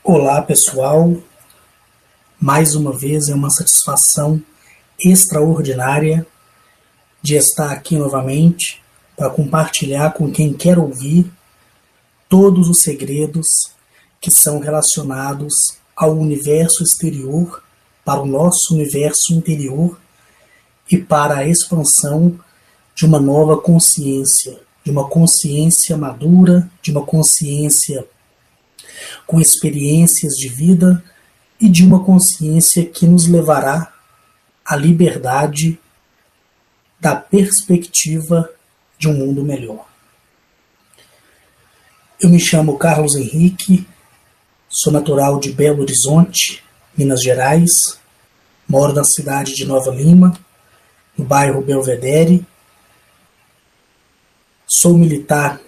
Olá, pessoal. Mais uma vez é uma satisfação extraordinária de estar aqui novamente para compartilhar com quem quer ouvir todos os segredos que são relacionados ao universo exterior, para o nosso universo interior e para a expansão de uma nova consciência, de uma consciência madura, de uma consciência com experiências de vida e de uma consciência que nos levará à liberdade da perspectiva de um mundo melhor. Eu me chamo Carlos Henrique, sou natural de Belo Horizonte, Minas Gerais, moro na cidade de Nova Lima, no bairro Belvedere, sou militar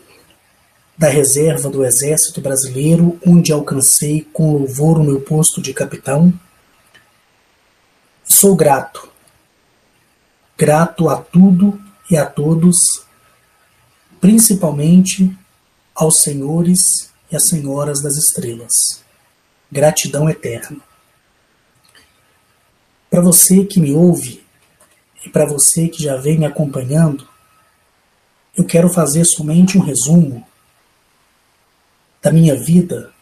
da reserva do Exército Brasileiro, onde alcancei com louvor o meu posto de capitão. Sou grato a tudo e a todos, principalmente aos senhores e às senhoras das estrelas. Gratidão eterna. Para você que me ouve e para você que já vem me acompanhando, eu quero fazer somente um resumo da minha vida,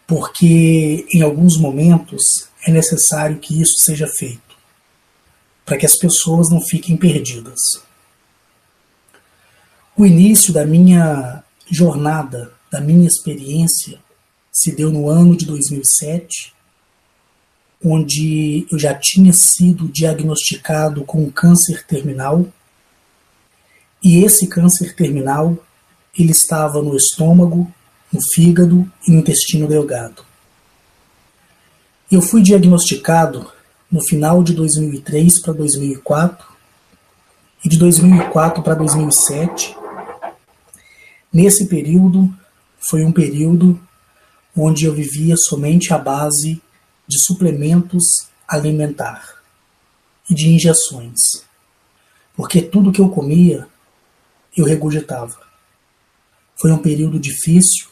porque em alguns momentos é necessário que isso seja feito, para que as pessoas não fiquem perdidas. O início da minha jornada, da minha experiência, se deu no ano de 2007, onde eu já tinha sido diagnosticado com um câncer terminal, e esse câncer terminal ele estava no estômago, no fígado e no intestino delgado. Eu fui diagnosticado no final de 2003 para 2004 e de 2004 para 2007. Nesse período, foi um período onde eu vivia somente à base de suplementos alimentares e de injeções, porque tudo que eu comia, eu regurgitava. Foi um período difícil.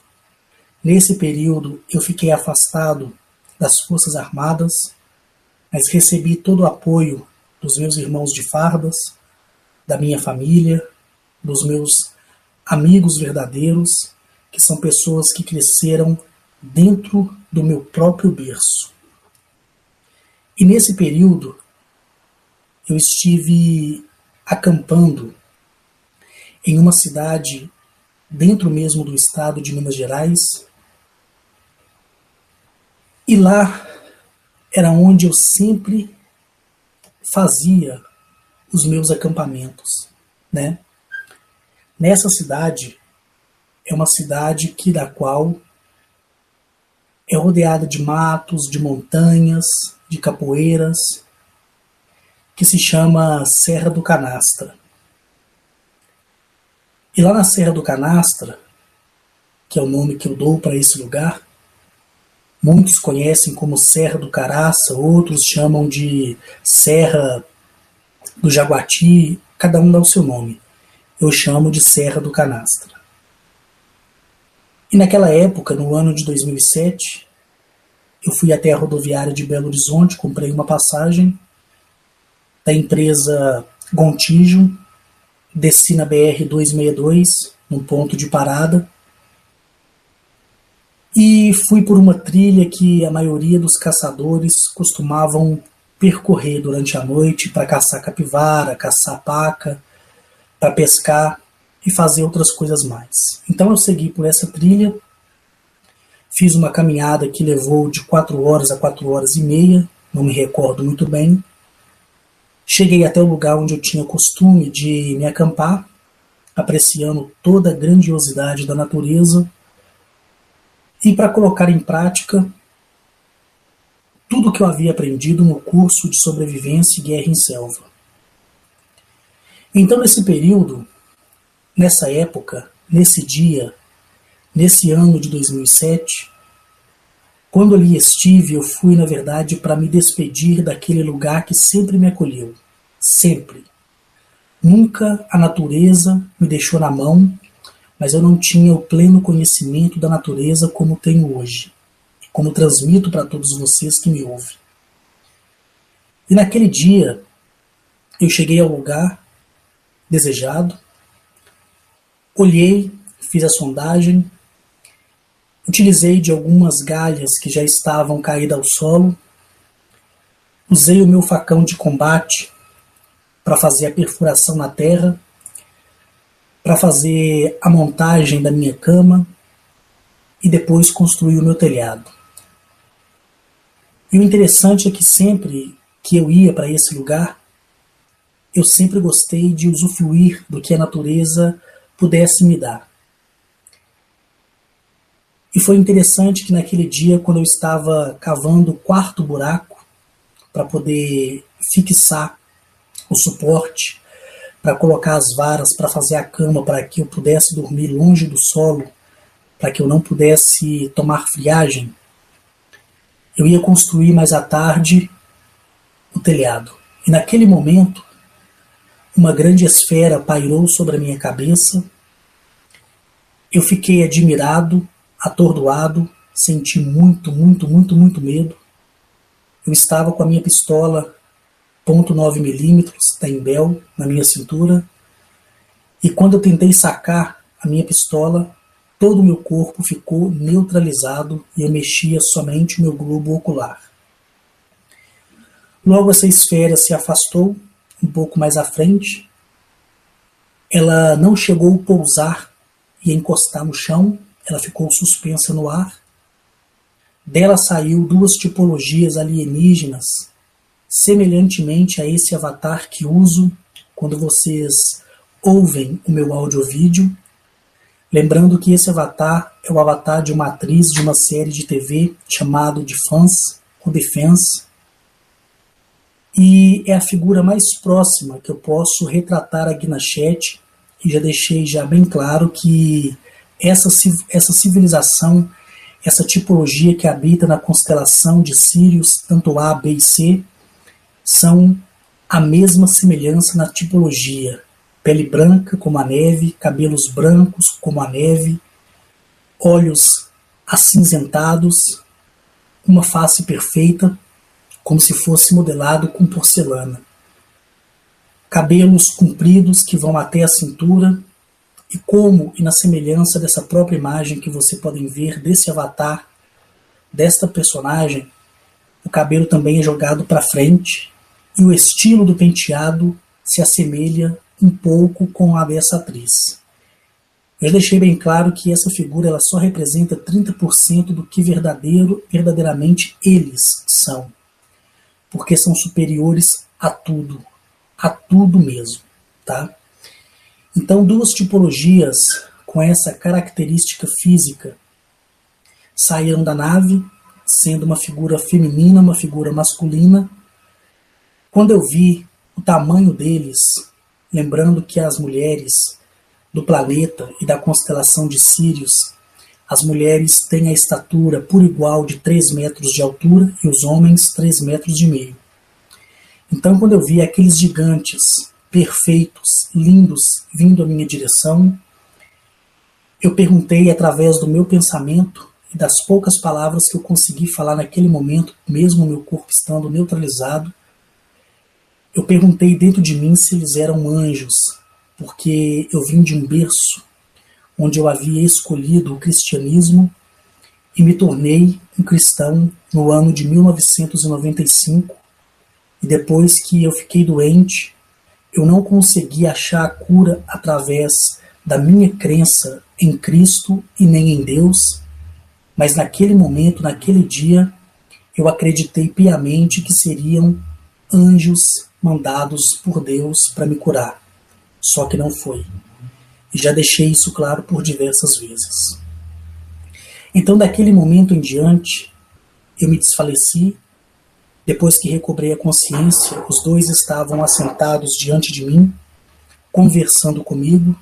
Nesse período, eu fiquei afastado das Forças Armadas, mas recebi todo o apoio dos meus irmãos de fardas, da minha família, dos meus amigos verdadeiros, que são pessoas que cresceram dentro do meu próprio berço. E nesse período, eu estive acampando em uma cidade dentro mesmo do estado de Minas Gerais, e lá era onde eu sempre fazia os meus acampamentos, né? Nessa cidade, é uma cidade da qual é rodeada de matos, de montanhas, de capoeiras, que se chama Serra do Canastra. E lá na Serra do Canastra, que é o nome que eu dou para esse lugar, muitos conhecem como Serra do Caraça, outros chamam de Serra do Jaguati, cada um dá o seu nome. Eu chamo de Serra do Canastra. E naquela época, no ano de 2007, eu fui até a rodoviária de Belo Horizonte, comprei uma passagem da empresa Gontijo, desci na BR-262, num ponto de parada, e fui por uma trilha que a maioria dos caçadores costumavam percorrer durante a noite para caçar capivara, caçar paca, para pescar e fazer outras coisas mais. Então eu segui por essa trilha, fiz uma caminhada que levou de 4 horas a 4 horas e meia, não me recordo muito bem. Cheguei até o lugar onde eu tinha costume de me acampar, apreciando toda a grandiosidade da natureza, e para colocar em prática tudo o que eu havia aprendido no curso de sobrevivência e guerra em selva. Então, nesse período, nessa época, nesse dia, nesse ano de 2007, quando ali estive, eu fui, na verdade, para me despedir daquele lugar que sempre me acolheu. Sempre. Nunca a natureza me deixou na mão, mas eu não tinha o pleno conhecimento da natureza como tenho hoje. como transmito para todos vocês que me ouvem. E naquele dia, eu cheguei ao lugar desejado, olhei, fiz a sondagem, utilizei de algumas galhas que já estavam caídas ao solo, usei o meu facão de combate para fazer a perfuração na terra, para fazer a montagem da minha cama e depois construir o meu telhado. E o interessante é que sempre que eu ia para esse lugar, eu sempre gostei de usufruir do que a natureza pudesse me dar. E foi interessante que naquele dia, quando eu estava cavando o quarto buraco para poder fixar o suporte, para colocar as varas, para fazer a cama, para que eu pudesse dormir longe do solo, para que eu não pudesse tomar friagem, eu ia construir mais à tarde o telhado. E naquele momento, uma grande esfera pairou sobre a minha cabeça. Eu fiquei admirado, atordoado, senti muito medo. Eu estava com a minha pistola .9mm da Imbel na minha cintura, e quando eu tentei sacar a minha pistola, todo o meu corpo ficou neutralizado e eu mexia somente o meu globo ocular. Logo essa esfera se afastou um pouco mais à frente. Ela não chegou a pousar e encostar no chão, ela ficou suspensa no ar. Dela saiu duas tipologias alienígenas, semelhantemente a esse avatar que uso quando vocês ouvem o meu áudio-vídeo. Lembrando que esse avatar é o avatar de uma atriz de uma série de TV chamado Defense, ou Defense, e é a figura mais próxima que eu posso retratar aqui na chat, e já deixei já bem claro que essa civilização, essa tipologia que habita na constelação de Sírios, tanto A, B e C, são a mesma semelhança na tipologia. Pele branca como a neve, cabelos brancos como a neve, olhos acinzentados, uma face perfeita, como se fosse modelado com porcelana. Cabelos compridos que vão até a cintura, e na semelhança dessa própria imagem que vocês podem ver desse avatar, desta personagem, o cabelo também é jogado para frente, e o estilo do penteado se assemelha um pouco com a dessa atriz. Eu deixei bem claro que essa figura ela só representa 30% do que verdadeiramente eles são, porque são superiores a tudo mesmo, tá? Então, duas tipologias com essa característica física saíram da nave, sendo uma figura feminina, uma figura masculina. Quando eu vi o tamanho deles, lembrando que as mulheres do planeta e da constelação de Sírios, as mulheres têm a estatura por igual de 3 metros de altura e os homens 3,5 metros. Então, quando eu vi aqueles gigantes perfeitos, lindos, vindo à minha direção, eu perguntei através do meu pensamento e das poucas palavras que eu consegui falar naquele momento, mesmo o meu corpo estando neutralizado, eu perguntei dentro de mim se eles eram anjos, porque eu vim de um berço onde eu havia escolhido o cristianismo e me tornei um cristão no ano de 1995, e depois que eu fiquei doente, eu não consegui achar a cura através da minha crença em Cristo e nem em Deus, mas naquele momento, naquele dia, eu acreditei piamente que seriam anjos mandados por Deus para me curar. Só que não foi. E já deixei isso claro por diversas vezes. Então, daquele momento em diante, eu me desfaleci. Depois que recobrei a consciência, os dois estavam assentados diante de mim, conversando comigo.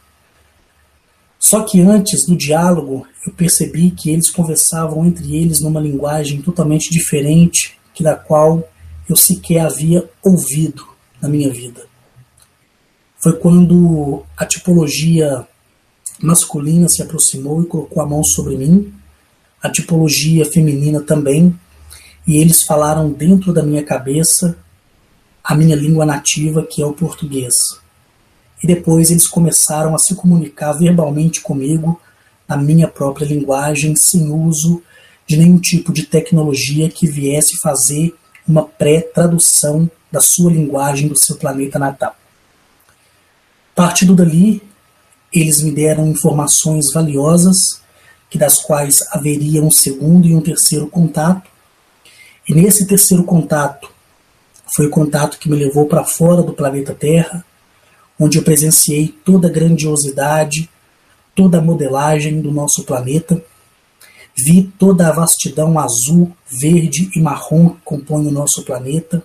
Só que antes do diálogo, eu percebi que eles conversavam entre eles numa linguagem totalmente diferente que da qual eu sequer havia ouvido na minha vida. Foi quando a tipologia masculina se aproximou e colocou a mão sobre mim, a tipologia feminina também, e eles falaram dentro da minha cabeça a minha língua nativa, que é o português. E depois eles começaram a se comunicar verbalmente comigo na minha própria linguagem, sem uso de nenhum tipo de tecnologia que viesse fazer uma pré-tradução da sua linguagem do seu planeta natal. Partindo dali, eles me deram informações valiosas, que das quais haveria um segundo e um terceiro contato. E nesse terceiro contato, foi o contato que me levou para fora do planeta Terra, onde eu presenciei toda a grandiosidade, toda a modelagem do nosso planeta. Vi toda a vastidão azul, verde e marrom que compõe o nosso planeta.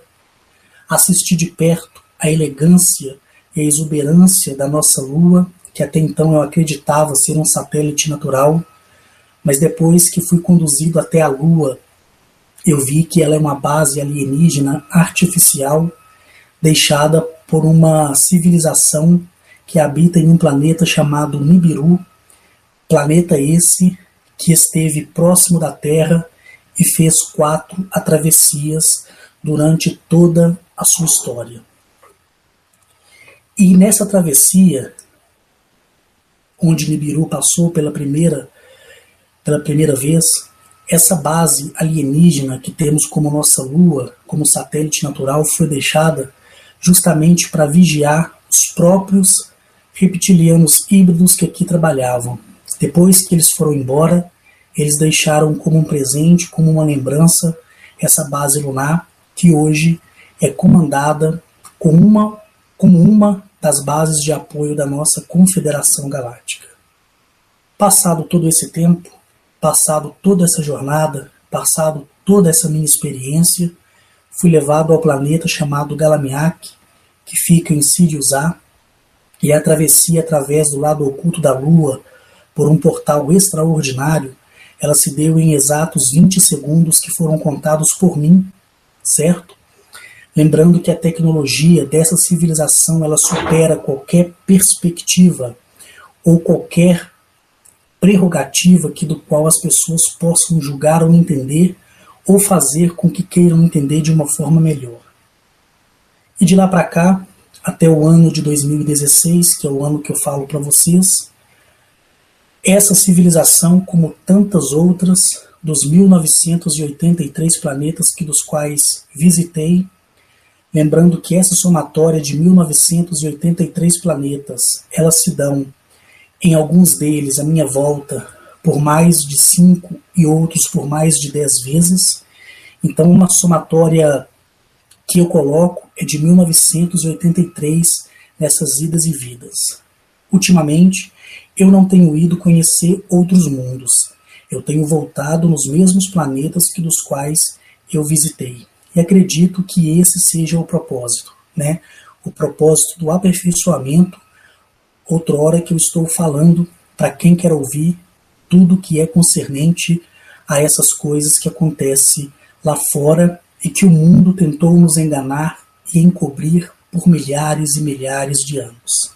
Assisti de perto a elegância e a exuberância da nossa Lua, que até então eu acreditava ser um satélite natural, mas depois que fui conduzido até a Lua, eu vi que ela é uma base alienígena artificial deixada por uma civilização que habita em um planeta chamado Nibiru, planeta esse que esteve próximo da Terra e fez 4 travessias durante toda a sua história. E nessa travessia, onde Nibiru passou pela primeira vez, essa base alienígena que temos como nossa Lua, como satélite natural, foi deixada justamente para vigiar os próprios reptilianos híbridos que aqui trabalhavam. Depois que eles foram embora, eles deixaram como um presente, como uma lembrança, essa base lunar, que hoje é comandada como uma das bases de apoio da nossa Confederação Galáctica. Passado todo esse tempo, passado toda essa jornada, passado toda essa minha experiência, fui levado ao planeta chamado Galamiak, que fica em Sirius A, e a travessia através do lado oculto da Lua, por um portal extraordinário, ela se deu em exatos 20 segundos que foram contados por mim, certo? Lembrando que a tecnologia dessa civilização ela supera qualquer perspectiva ou qualquer prerrogativa do qual as pessoas possam julgar ou entender ou fazer com que queiram entender de uma forma melhor. E de lá para cá, até o ano de 2016, que é o ano que eu falo para vocês, essa civilização, como tantas outras, dos 1983 planetas dos quais visitei, lembrando que essa somatória de 1983 planetas, elas se dão em alguns deles, à minha volta, por mais de 5 e outros por mais de 10 vezes. Então, uma somatória que eu coloco é de 1983 nessas idas e vidas. Ultimamente, eu não tenho ido conhecer outros mundos. Eu tenho voltado nos mesmos planetas dos quais eu visitei. E acredito que esse seja o propósito, né? O propósito do aperfeiçoamento. Outrora que eu estou falando para quem quer ouvir tudo que é concernente a essas coisas que acontecem lá fora e que o mundo tentou nos enganar e encobrir por milhares e milhares de anos.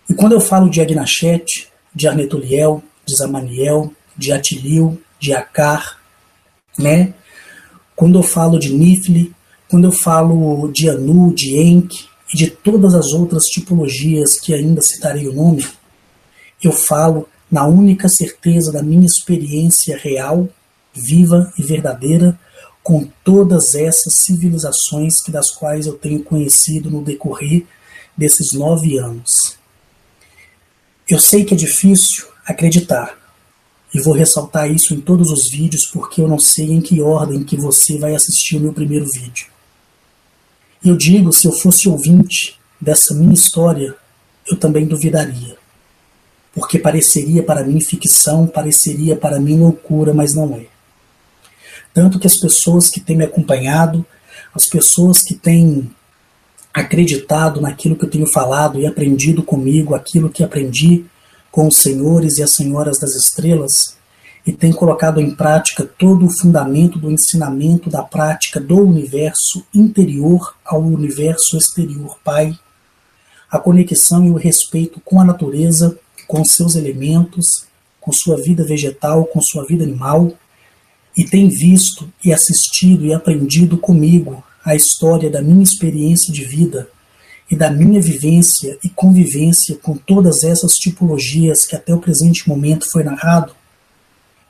E quando eu falo de Agnachet, de Arnetoliel, de Zamaniel, de Atilil, de Akar, né? Quando eu falo de Nifli, quando eu falo de Anu, de Enki, e de todas as outras tipologias que ainda citarei o nome, eu falo na única certeza da minha experiência real, viva e verdadeira, com todas essas civilizações das quais eu tenho conhecido no decorrer desses 9 anos. Eu sei que é difícil acreditar, e vou ressaltar isso em todos os vídeos porque eu não sei em que ordem que você vai assistir o meu primeiro vídeo. E eu digo, se eu fosse ouvinte dessa minha história, eu também duvidaria. Porque pareceria para mim ficção, pareceria para mim loucura, mas não é. Tanto que as pessoas que têm me acompanhado, as pessoas que têm acreditado naquilo que eu tenho falado e aprendido comigo, aquilo que aprendi com os senhores e as senhoras das estrelas, e tem colocado em prática todo o fundamento do ensinamento da prática do universo interior ao universo exterior Pai, a conexão e o respeito com a natureza, com seus elementos, com sua vida vegetal, com sua vida animal, e tem visto e assistido e aprendido comigo a história da minha experiência de vida e da minha vivência e convivência com todas essas tipologias que até o presente momento foi narrado,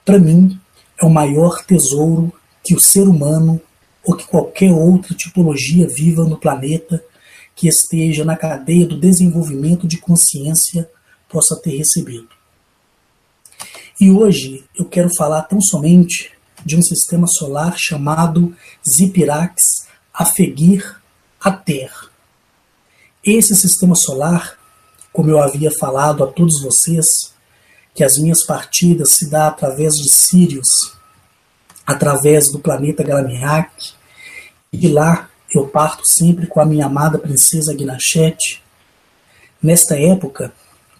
para mim é o maior tesouro que o ser humano ou que qualquer outra tipologia viva no planeta que esteja na cadeia do desenvolvimento de consciência possa ter recebido. E hoje eu quero falar tão somente de um sistema solar chamado Zipirax Afegir-Ater. Esse sistema solar, como eu havia falado a todos vocês, que as minhas partidas se dão através de Sírius, através do planeta Galamiak, e de lá eu parto sempre com a minha amada princesa Gnachete. Nesta época,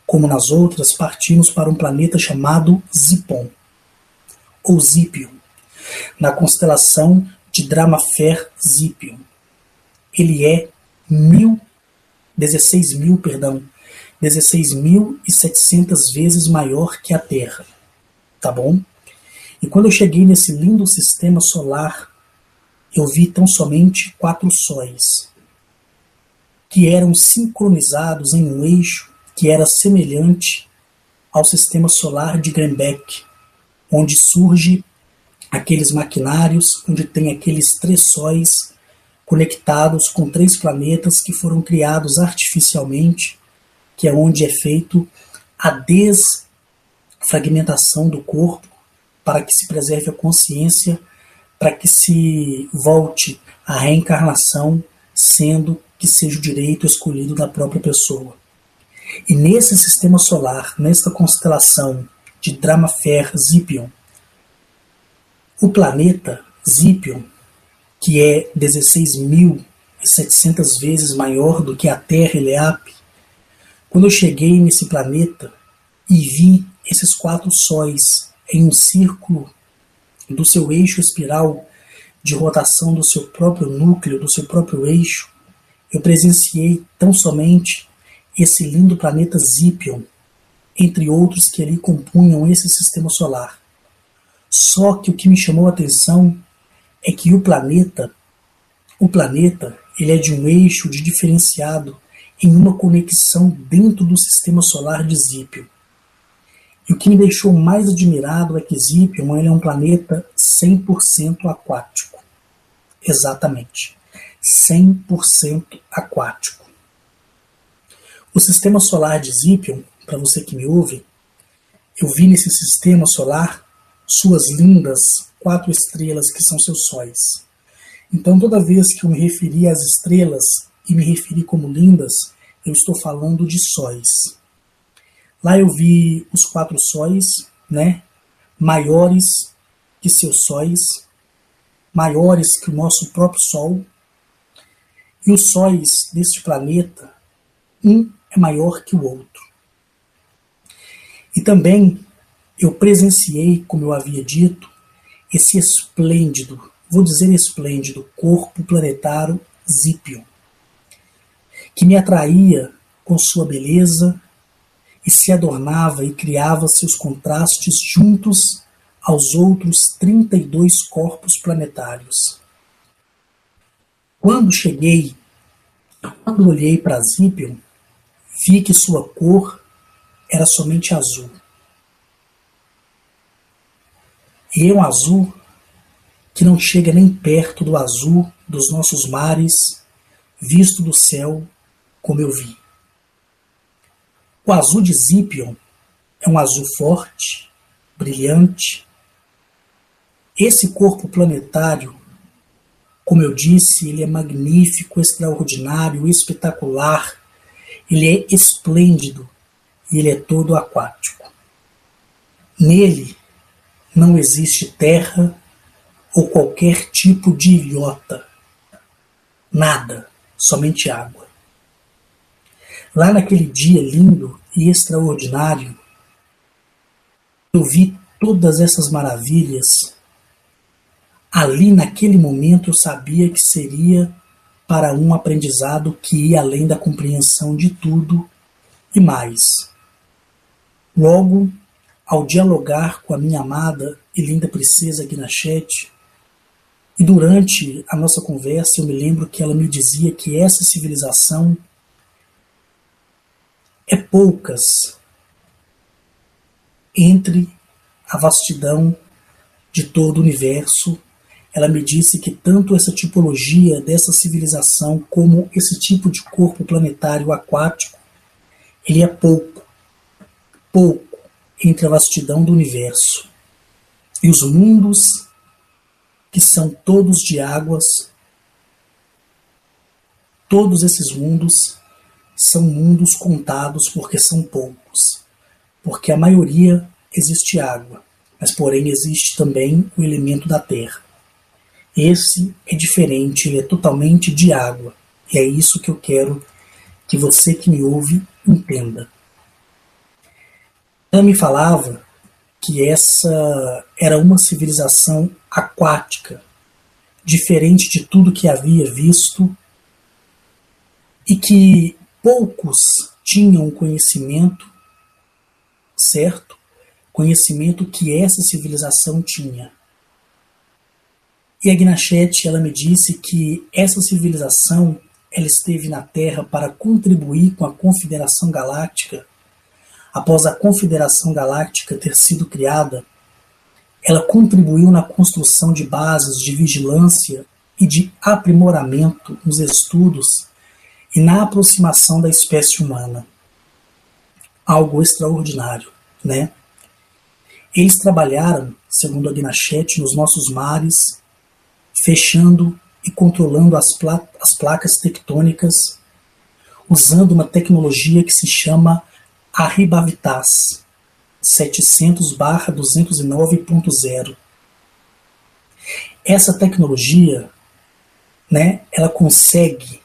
como nas outras, partimos para um planeta chamado Zipon, ou Zipion, na constelação de Dramafer-Zipion. Ele é 16.700 vezes maior que a Terra, tá bom? E quando eu cheguei nesse lindo sistema solar, eu vi tão somente 4 sóis, que eram sincronizados em um eixo que era semelhante ao sistema solar de Grembeck, onde surge aqueles maquinários, onde tem aqueles 3 sóis conectados com 3 planetas que foram criados artificialmente, que é onde é feito a desfragmentação do corpo para que se preserve a consciência, para que se volte à reencarnação, sendo que seja o direito escolhido da própria pessoa. E nesse sistema solar, nesta constelação de Dramafer-Zipion, o planeta Zipion, que é 16.700 vezes maior do que a Terra Eleap, quando eu cheguei nesse planeta e vi esses 4 sóis em um círculo do seu eixo espiral de rotação do seu próprio núcleo, do seu próprio eixo, eu presenciei tão somente esse lindo planeta Zipion, entre outros que ali compunham esse sistema solar. Só que o que me chamou a atenção é que o planeta, ele é de um eixo de diferenciado em uma conexão dentro do sistema solar de Zipion. E o que me deixou mais admirado é que Zipion ele é um planeta 100% aquático. Exatamente. 100% aquático. O sistema solar de Zipion, para você que me ouve, eu vi nesse sistema solar suas lindas 4 estrelas que são seus sóis. Então toda vez que eu me referi às estrelas e me referi como lindas, eu estou falando de sóis. Lá eu vi os 4 sóis, né, maiores que seus sóis, maiores que o nosso próprio Sol. E os sóis deste planeta, um é maior que o outro. E também eu presenciei, como eu havia dito, esse esplêndido, vou dizer esplêndido, corpo planetário Zipion, que me atraía com sua beleza e se adornava e criava seus contrastes juntos aos outros 32 corpos planetários. Quando olhei para Zipion, vi que sua cor era somente azul. E é um azul que não chega nem perto do azul dos nossos mares, visto do céu como eu vi. O azul de Zipion é um azul forte, brilhante. Esse corpo planetário, como eu disse, ele é magnífico, extraordinário, espetacular. Ele é esplêndido e ele é todo aquático. Nele não existe terra ou qualquer tipo de ilhota. Nada, somente água. Lá naquele dia lindo e extraordinário, eu vi todas essas maravilhas. Ali naquele momento eu sabia que seria para um aprendizado que ia além da compreensão de tudo e mais. Logo, ao dialogar com a minha amada e linda princesa Gnachete, e durante a nossa conversa eu me lembro que ela me dizia que essa civilização é poucas entre a vastidão de todo o universo. Ela me disse que tanto essa tipologia dessa civilização como esse tipo de corpo planetário aquático, ele é pouco entre a vastidão do universo. E os mundos, que são todos de águas, todos esses mundos são mundos contados porque são poucos. Porque a maioria existe água, mas porém existe também o elemento da terra. Esse é diferente, ele é totalmente de água. E é isso que eu quero que você que me ouve entenda. Ela me falava que essa era uma civilização aquática, diferente de tudo que havia visto, e que poucos tinham conhecimento, certo? Conhecimento que essa civilização tinha. E a Gnachete, ela me disse que essa civilização, ela esteve na Terra para contribuir com a Confederação Galáctica. Após a Confederação Galáctica ter sido criada, ela contribuiu na construção de bases de vigilância e de aprimoramento nos estudos e na aproximação da espécie humana. Algo extraordinário, né? Eles trabalharam, segundo a Gnachete, nos nossos mares, fechando e controlando as placas tectônicas, usando uma tecnologia que se chama Arribavitas 700/209.0. Essa tecnologia, né, ela consegue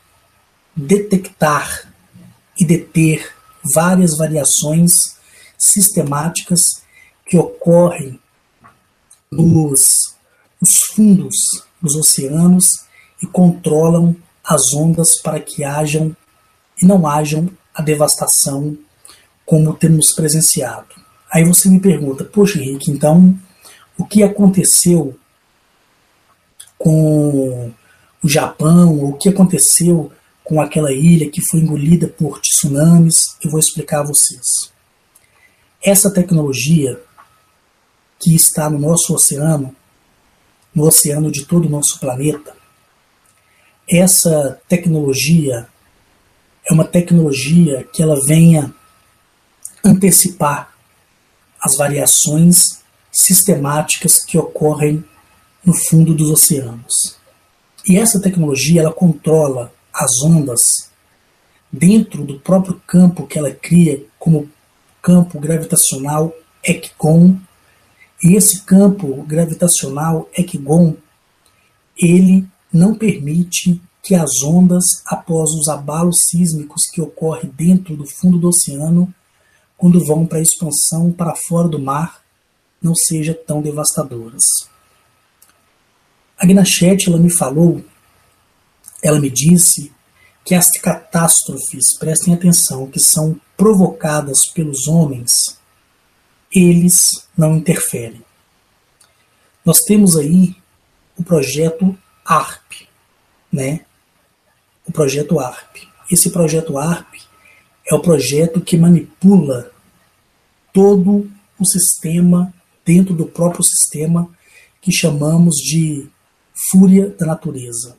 detectar e deter várias variações sistemáticas que ocorrem nos fundos dos oceanos e controlam as ondas para que hajam e não hajam a devastação como temos presenciado. Aí você me pergunta, poxa Henrique, então o que aconteceu com o Japão, ou o que aconteceu com aquela ilha que foi engolida por tsunamis? Eu vou explicar a vocês. Essa tecnologia que está no nosso oceano, no oceano de todo o nosso planeta, essa tecnologia é uma tecnologia que ela venha antecipar as variações sistemáticas que ocorrem no fundo dos oceanos. E essa tecnologia ela controla as ondas dentro do próprio campo que ela cria como campo gravitacional Ekgon. E esse campo gravitacional Ekgon, ele não permite que as ondas, após os abalos sísmicos que ocorrem dentro do fundo do oceano, quando vão para a expansão para fora do mar, não sejam tão devastadoras. A Gnachete, ela me falou, ela me disse que as catástrofes, prestem atenção, que são provocadas pelos homens, eles não interferem. Nós temos aí o projeto ARP, né? O projeto ARP. Esse projeto ARP é o projeto que manipula todo o sistema dentro do próprio sistema que chamamos de fúria da natureza.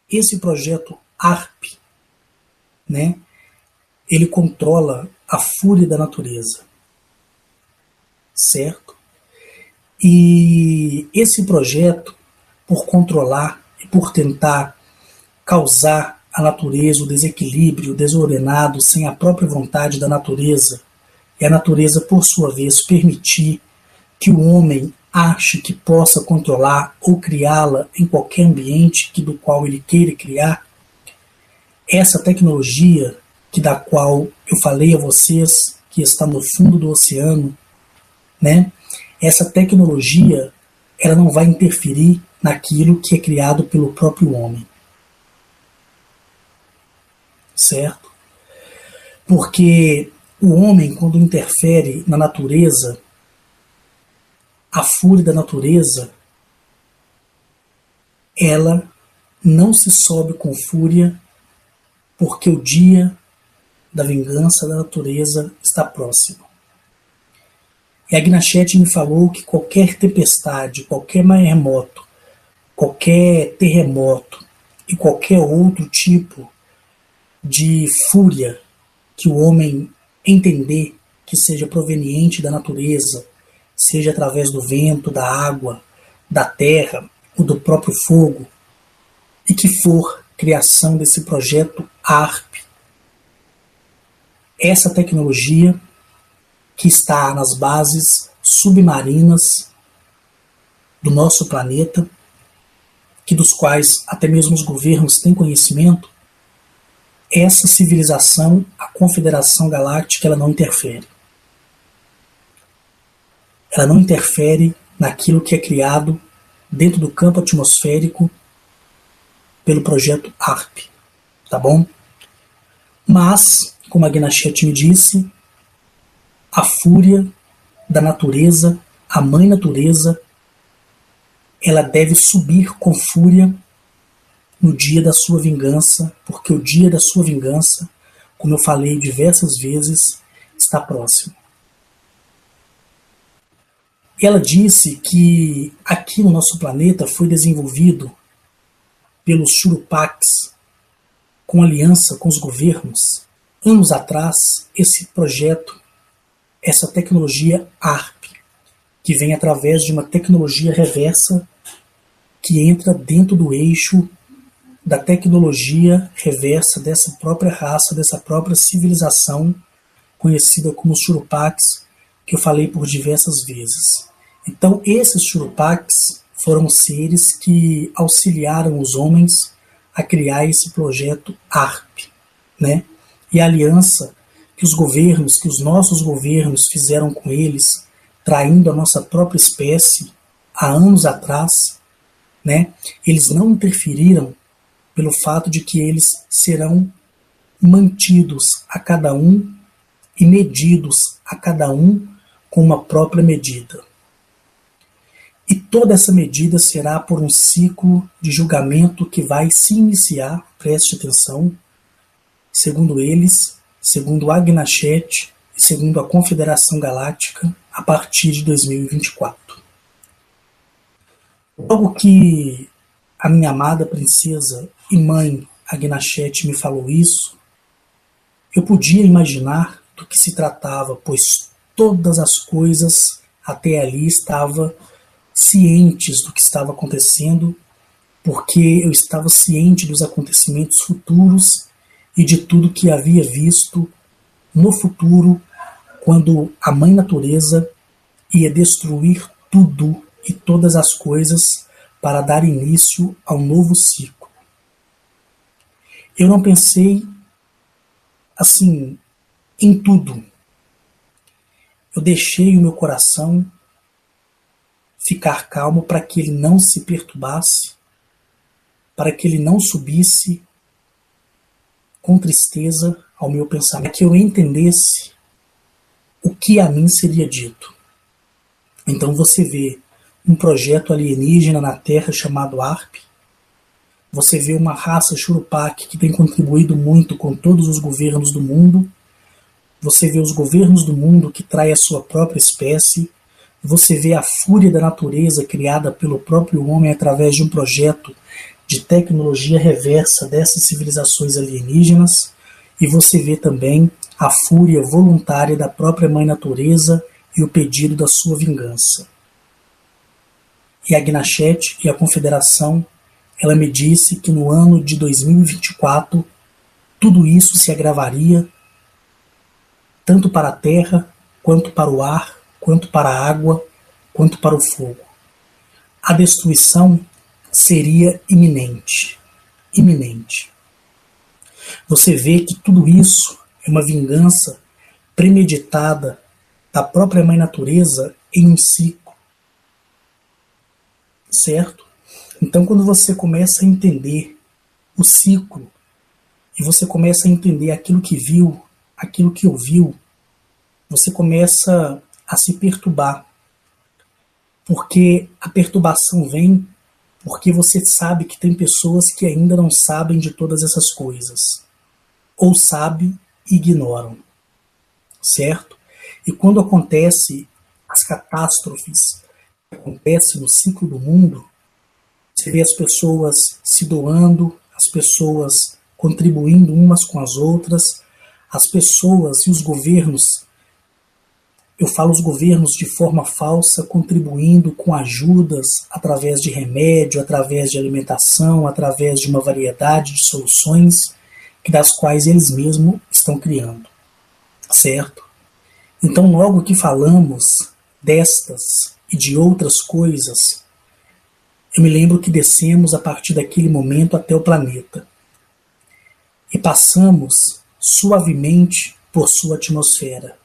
Esse projeto ARP, né? Ele controla a fúria da natureza, certo? E esse projeto, por controlar e por tentar causar a natureza, o desequilíbrio, o desordenado, sem a própria vontade da natureza, e a natureza, por sua vez, permitir que o homem ache que possa controlar ou criá-la em qualquer ambiente do qual ele queira criar, essa tecnologia da qual eu falei a vocês, que está no fundo do oceano, né? Essa tecnologia, ela não vai interferir naquilo que é criado pelo próprio homem. Certo? Porque o homem, quando interfere na natureza, a fúria da natureza, ela não se sobe com fúria porque o dia da vingança da natureza está próximo. E a Gnachete me falou que qualquer tempestade, qualquer maremoto, qualquer terremoto e qualquer outro tipo de fúria que o homem entender que seja proveniente da natureza, seja através do vento, da água, da terra ou do próprio fogo, e que for criação desse projeto ARP, essa tecnologia que está nas bases submarinas do nosso planeta, que dos quais até mesmo os governos têm conhecimento, essa civilização, a Confederação Galáctica, ela não interfere. Ela não interfere naquilo que é criado dentro do campo atmosférico pelo projeto ARP, tá bom? Mas, como a Gnachete me disse, a fúria da natureza, a mãe natureza, ela deve subir com fúria no dia da sua vingança, porque o dia da sua vingança, como eu falei diversas vezes, está próximo. Ela disse que aqui no nosso planeta foi desenvolvido pelos Churupacs, com aliança com os governos, anos atrás, esse projeto, essa tecnologia ARP, que vem através de uma tecnologia reversa que entra dentro do eixo da tecnologia reversa dessa própria raça, dessa própria civilização, conhecida como os Churupacs, que eu falei por diversas vezes. Então, esses Churupacs foram seres que auxiliaram os homens a criar esse projeto ARP, né? E a aliança que os governos, que os nossos governos fizeram com eles, traindo a nossa própria espécie há anos atrás, né? Eles não interferiram pelo fato de que eles serão mantidos a cada um e medidos a cada um com uma própria medida. E toda essa medida será por um ciclo de julgamento que vai se iniciar, preste atenção, segundo eles, segundo a Gnachete e segundo a Confederação Galáctica, a partir de 2024. Logo que a minha amada princesa e mãe, a Gnachete, me falou isso, eu podia imaginar do que se tratava, pois todas as coisas até ali estavam cientes do que estava acontecendo, porque eu estava ciente dos acontecimentos futuros e de tudo que havia visto no futuro, quando a Mãe Natureza ia destruir tudo e todas as coisas para dar início a um novo ciclo. Eu não pensei assim em tudo. Eu deixei o meu coração ficar calmo para que ele não se perturbasse, para que ele não subisse com tristeza ao meu pensamento, que eu entendesse o que a mim seria dito. Então você vê um projeto alienígena na Terra chamado ARP, você vê uma raça Churupac que tem contribuído muito com todos os governos do mundo, você vê os governos do mundo que traem a sua própria espécie, você vê a fúria da natureza criada pelo próprio homem através de um projeto de tecnologia reversa dessas civilizações alienígenas, e você vê também a fúria voluntária da própria Mãe Natureza e o pedido da sua vingança. E a Gnachete e a Confederação, ela me disse que no ano de 2024 tudo isso se agravaria, tanto para a terra, quanto para o ar, quanto para a água, quanto para o fogo. A destruição seria iminente. Iminente. Você vê que tudo isso é uma vingança premeditada da própria Mãe Natureza em um ciclo. Certo? Então, quando você começa a entender o ciclo, e você começa a entender aquilo que viu, aquilo que ouviu, você começa a se perturbar. Porque a perturbação vem porque você sabe que tem pessoas que ainda não sabem de todas essas coisas. Ou sabem e ignoram. Certo? E quando acontece as catástrofes que acontecem no ciclo do mundo, você vê as pessoas se doando, as pessoas contribuindo umas com as outras, as pessoas e os governos, eu falo os governos de forma falsa, contribuindo com ajudas através de remédio, através de alimentação, através de uma variedade de soluções das quais eles mesmos estão criando. Certo? Então, logo que falamos destas e de outras coisas, eu me lembro que descemos a partir daquele momento até o planeta e passamos suavemente por sua atmosfera.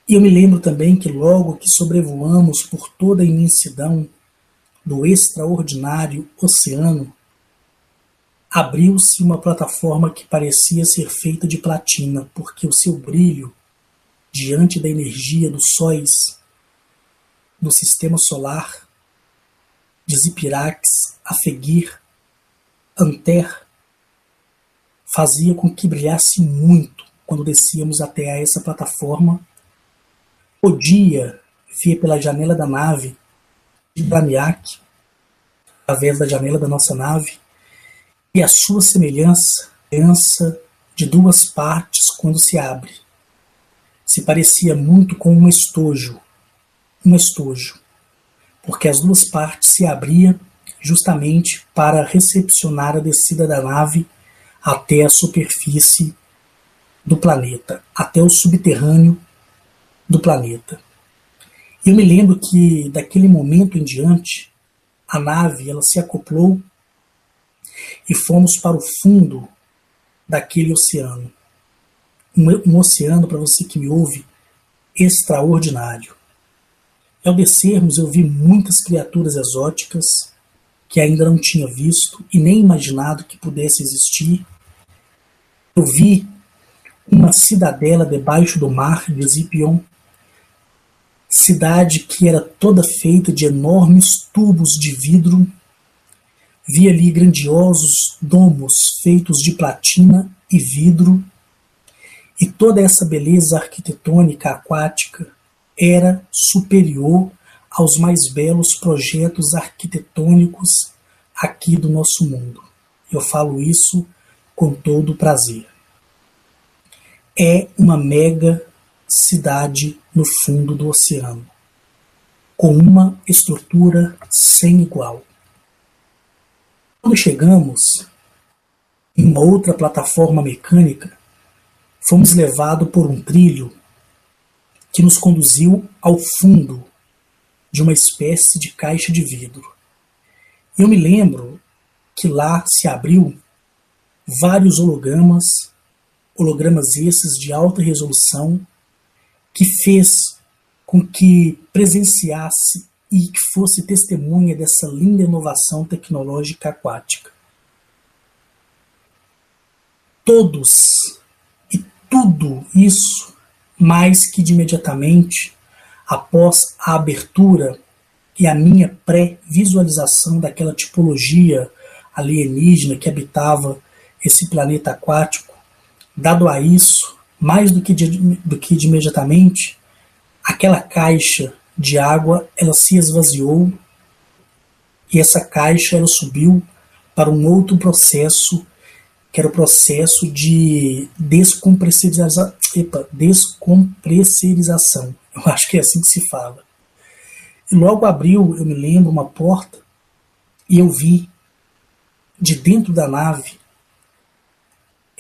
E eu me lembro também que logo que sobrevoamos por toda a imensidão do extraordinário oceano, abriu-se uma plataforma que parecia ser feita de platina, porque o seu brilho, diante da energia dos sóis do sistema solar, de Zipirax, Afegir, Anter, fazia com que brilhasse muito quando descíamos até a essa plataforma. Podia ver pela janela da nave de Braniac, através da janela da nossa nave, e a sua semelhança de duas partes quando se abre. Se parecia muito com um estojo, porque as duas partes se abriam justamente para recepcionar a descida da nave até a superfície do planeta, até o subterrâneo do planeta. Eu me lembro que daquele momento em diante, a nave ela se acoplou e fomos para o fundo daquele oceano. Um oceano, para você que me ouve, extraordinário. Ao descermos, eu vi muitas criaturas exóticas que ainda não tinha visto e nem imaginado que pudesse existir. Eu vi uma cidadela debaixo do mar de Zipion, cidade que era toda feita de enormes tubos de vidro. Vi ali grandiosos domos feitos de platina e vidro, e toda essa beleza arquitetônica aquática era superior aos mais belos projetos arquitetônicos aqui do nosso mundo. Eu falo isso com todo prazer. É uma mega cidade no fundo do oceano, com uma estrutura sem igual. Quando chegamos em uma outra plataforma mecânica, fomos levados por um trilho que nos conduziu ao fundo de uma espécie de caixa de vidro. Eu me lembro que lá se abriu vários hologramas esses de alta resolução, que fez com que presenciasse e que fosse testemunha dessa linda inovação tecnológica aquática. Todos e tudo isso, mais que de imediatamente, após a abertura e a minha pré-visualização daquela tipologia alienígena que habitava esse planeta aquático, dado a isso, mais do que de imediatamente, aquela caixa de água ela se esvaziou e essa caixa ela subiu para um outro processo, que era o processo de descompressurização. Eu acho que é assim que se fala. E logo abriu, eu me lembro, uma porta e eu vi de dentro da nave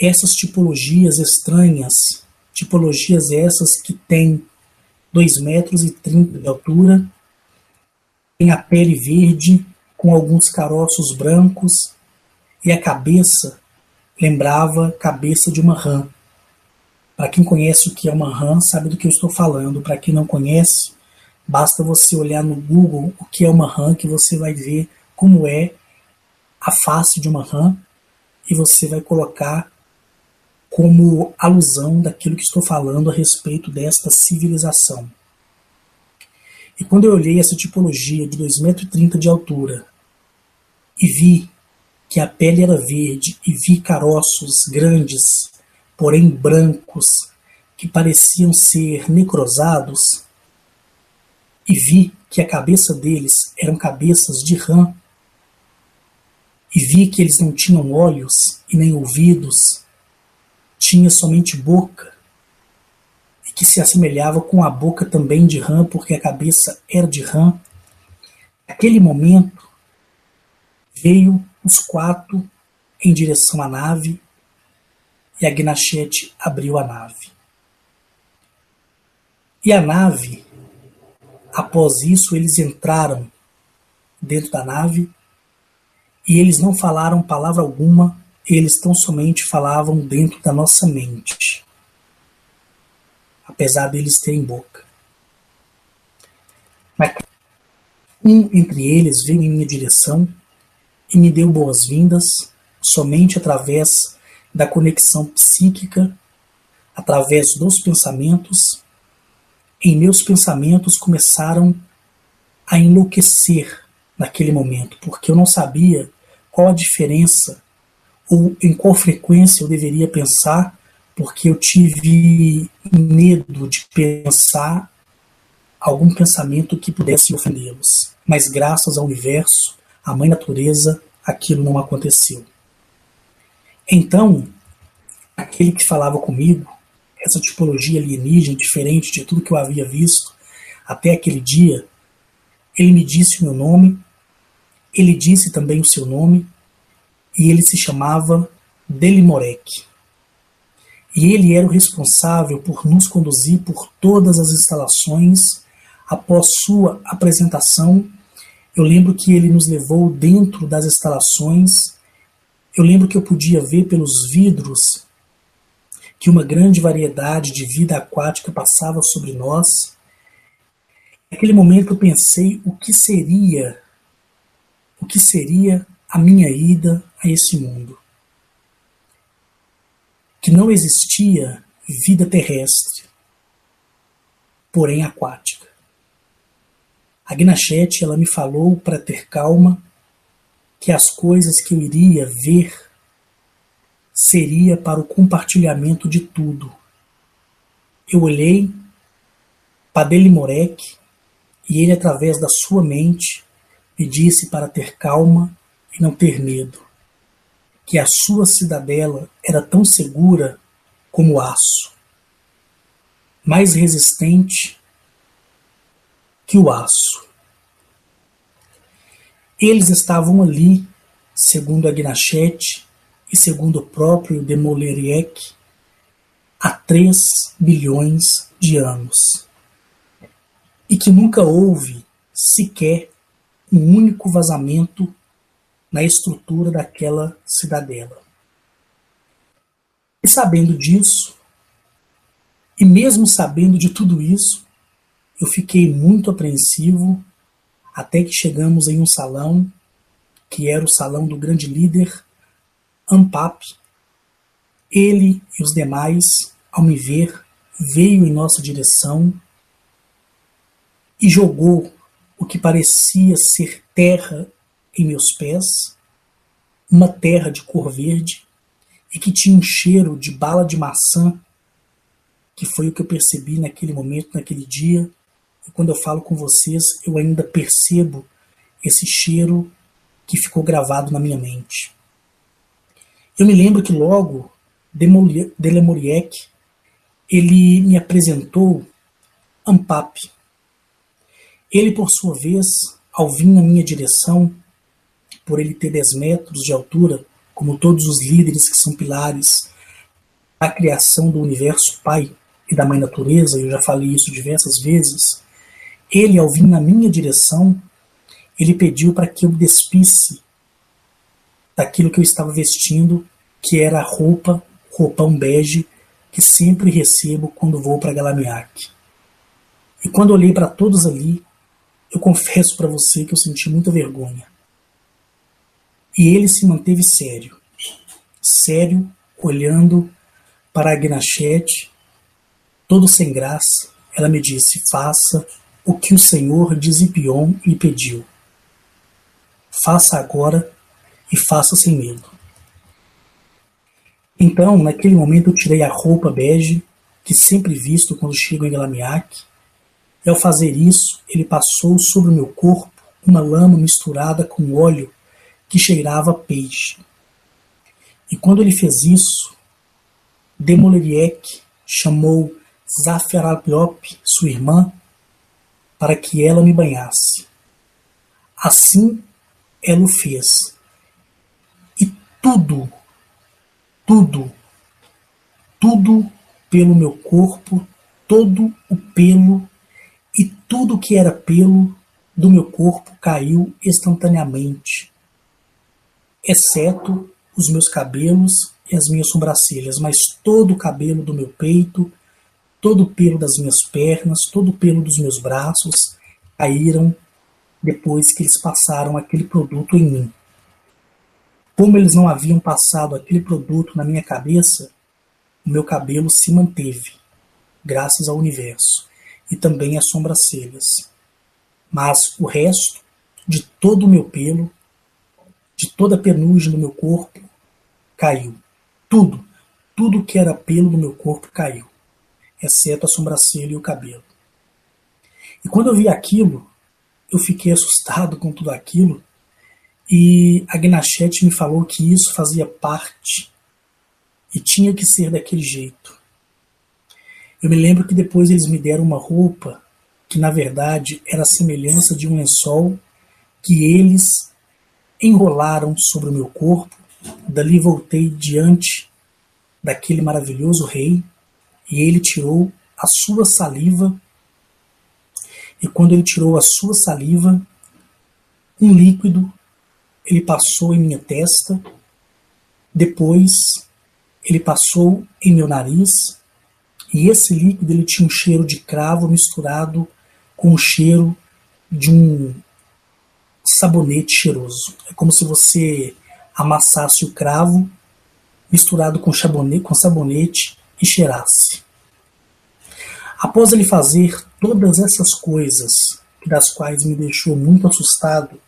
essas tipologias estranhas, tipologias essas que têm 2,30 metros de altura, tem a pele verde, com alguns caroços brancos, e a cabeça lembrava a cabeça de uma rã. Para quem conhece o que é uma rã, sabe do que eu estou falando. Para quem não conhece, basta você olhar no Google o que é uma rã, que você vai ver como é a face de uma rã, e você vai colocar como alusão daquilo que estou falando a respeito desta civilização. E quando eu olhei essa tipologia de 2,30 m de altura e vi que a pele era verde e vi caroços grandes, porém brancos, que pareciam ser necrosados, e vi que a cabeça deles eram cabeças de rã, e vi que eles não tinham olhos e nem ouvidos, tinha somente boca, e que se assemelhava com a boca também de rã, porque a cabeça era de rã. Naquele momento, veio os 4 em direção à nave, e a Gnachete abriu a nave. E a nave, após isso, eles entraram dentro da nave, e eles não falaram palavra alguma, eles tão somente falavam dentro da nossa mente, apesar deles terem boca. Mas um entre eles veio em minha direção e me deu boas-vindas somente através da conexão psíquica, através dos pensamentos. Em meus pensamentos começaram a enlouquecer naquele momento, porque eu não sabia qual a diferença ou em qual frequência eu deveria pensar, porque eu tive medo de pensar algum pensamento que pudesse ofendê-los. Mas graças ao universo, à mãe natureza, aquilo não aconteceu. Então, aquele que falava comigo, essa tipologia alienígena, diferente de tudo que eu havia visto até aquele dia, ele me disse o meu nome, ele disse também o seu nome, e ele se chamava Delimorek. E ele era o responsável por nos conduzir por todas as instalações. Após sua apresentação, eu lembro que ele nos levou dentro das instalações. Eu lembro que eu podia ver pelos vidros que uma grande variedade de vida aquática passava sobre nós. Naquele momento eu pensei o que seria a minha ida a esse mundo. Que não existia vida terrestre, porém aquática. A Gnachete, ela me falou para ter calma que as coisas que eu iria ver seria para o compartilhamento de tudo. Eu olhei para Delimorek e ele, através da sua mente, me disse para ter calma e não ter medo, que a sua cidadela era tão segura como aço, mais resistente que o aço. Eles estavam ali, segundo a Gnachete e segundo o próprio Delimorek, há 3 bilhões de anos. E que nunca houve sequer um único vazamento na estrutura daquela cidadela. E sabendo disso, e mesmo sabendo de tudo isso, eu fiquei muito apreensivo até que chegamos em um salão, que era o salão do grande líder Ampap. Ele e os demais, ao me ver, veio em nossa direção e jogou o que parecia ser terra em meus pés, uma terra de cor verde e que tinha um cheiro de bala de maçã, que foi o que eu percebi naquele momento, naquele dia. E quando eu falo com vocês, eu ainda percebo esse cheiro que ficou gravado na minha mente. Eu me lembro que logo Delimorek, ele me apresentou Ampap. Ele, por sua vez, ao vir na minha direção, por ele ter 10 metros de altura, como todos os líderes que são pilares da criação do universo Pai e da Mãe Natureza, eu já falei isso diversas vezes, ele, ao vir na minha direção, ele pediu para que eu despisse daquilo que eu estava vestindo, que era a roupão bege, que sempre recebo quando vou para Galamiak. E quando olhei para todos ali, eu confesso para você que eu senti muita vergonha. E ele se manteve sério, olhando para a Gnachete, todo sem graça. Ela me disse: faça o que o Senhor de Zipion lhe pediu. Faça agora e faça sem medo. Então, naquele momento, eu tirei a roupa bege, que sempre visto quando chego em Elamiaque, e ao fazer isso, ele passou sobre o meu corpo uma lama misturada com óleo que cheirava a peixe. E quando ele fez isso, Demoleriek chamou Zapharapiop, sua irmã, para que ela me banhasse. Assim ela o fez. E tudo, tudo, tudo pelo meu corpo, todo o pelo e tudo que era pelo do meu corpo caiu instantaneamente, exceto os meus cabelos e as minhas sobrancelhas, mas todo o cabelo do meu peito, todo o pelo das minhas pernas, todo o pelo dos meus braços caíram depois que eles passaram aquele produto em mim. Como eles não haviam passado aquele produto na minha cabeça, o meu cabelo se manteve, graças ao universo, e também as sobrancelhas. Mas o resto de todo o meu pelo, de toda a penugem do meu corpo, caiu. Tudo, tudo que era pelo do meu corpo caiu, exceto a sobrancelha e o cabelo. E quando eu vi aquilo, eu fiquei assustado com tudo aquilo, e a Gnachete me falou que isso fazia parte e tinha que ser daquele jeito. Eu me lembro que depois eles me deram uma roupa que na verdade era a semelhança de um lençol que eles enrolaram sobre o meu corpo. Dali voltei diante daquele maravilhoso rei e ele tirou a sua saliva, e quando ele tirou a sua saliva, um líquido ele passou em minha testa, depois ele passou em meu nariz, e esse líquido ele tinha um cheiro de cravo misturado com o cheiro de um sabonete cheiroso. É como se você amassasse o cravo misturado com sabonete e cheirasse. Após ele fazer todas essas coisas, das quais me deixou muito assustado,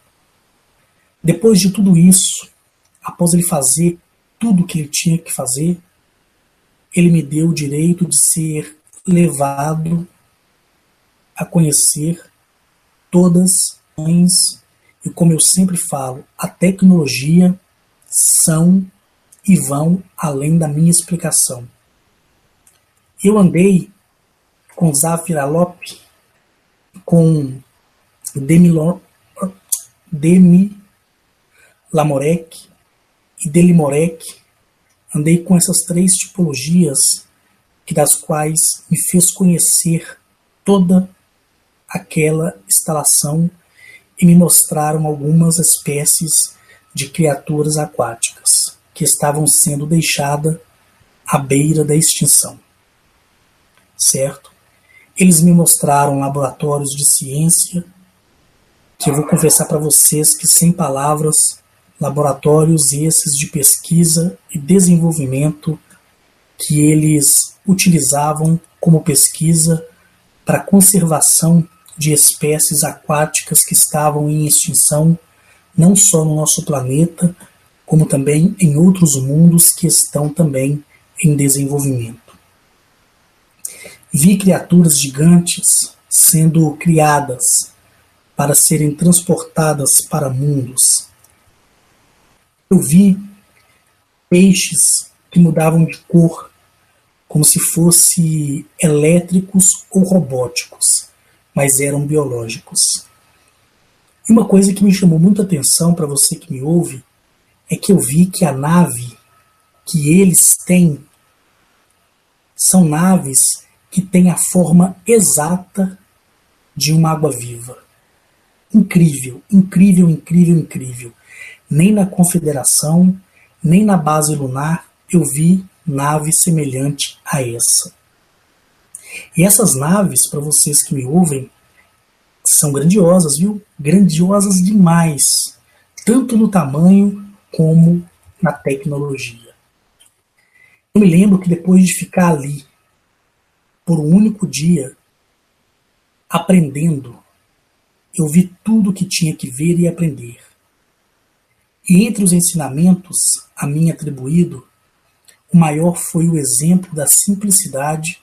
depois de tudo isso, após ele fazer tudo o que ele tinha que fazer, ele me deu o direito de ser levado a conhecer todas as, e como eu sempre falo, a tecnologia são e vão além da minha explicação. Eu andei com Zaphiralop, com Demi Lamorek e Delimorek. Andei com essas três tipologias, das quais me fez conhecer toda aquela instalação e me mostraram algumas espécies de criaturas aquáticas que estavam sendo deixadas à beira da extinção. Certo? Eles me mostraram laboratórios de ciência, que eu vou confessar para vocês que, sem palavras, laboratórios esses de pesquisa e desenvolvimento que eles utilizavam como pesquisa para a conservação de espécies aquáticas que estavam em extinção, não só no nosso planeta, como também em outros mundos que estão também em desenvolvimento. Vi criaturas gigantes sendo criadas para serem transportadas para mundos. Eu vi peixes que mudavam de cor, como se fossem elétricos ou robóticos, mas eram biológicos. E uma coisa que me chamou muita atenção, para você que me ouve, é que eu vi que a nave que eles têm são naves que têm a forma exata de uma água-viva. Incrível, incrível, incrível, incrível. Nem na Confederação, nem na base lunar eu vi nave semelhante a essa. E essas naves, para vocês que me ouvem, são grandiosas, viu? Grandiosas demais, tanto no tamanho como na tecnologia. Eu me lembro que depois de ficar ali por um único dia, aprendendo, eu vi tudo o que tinha que ver e aprender. E entre os ensinamentos a mim atribuído, o maior foi o exemplo da simplicidade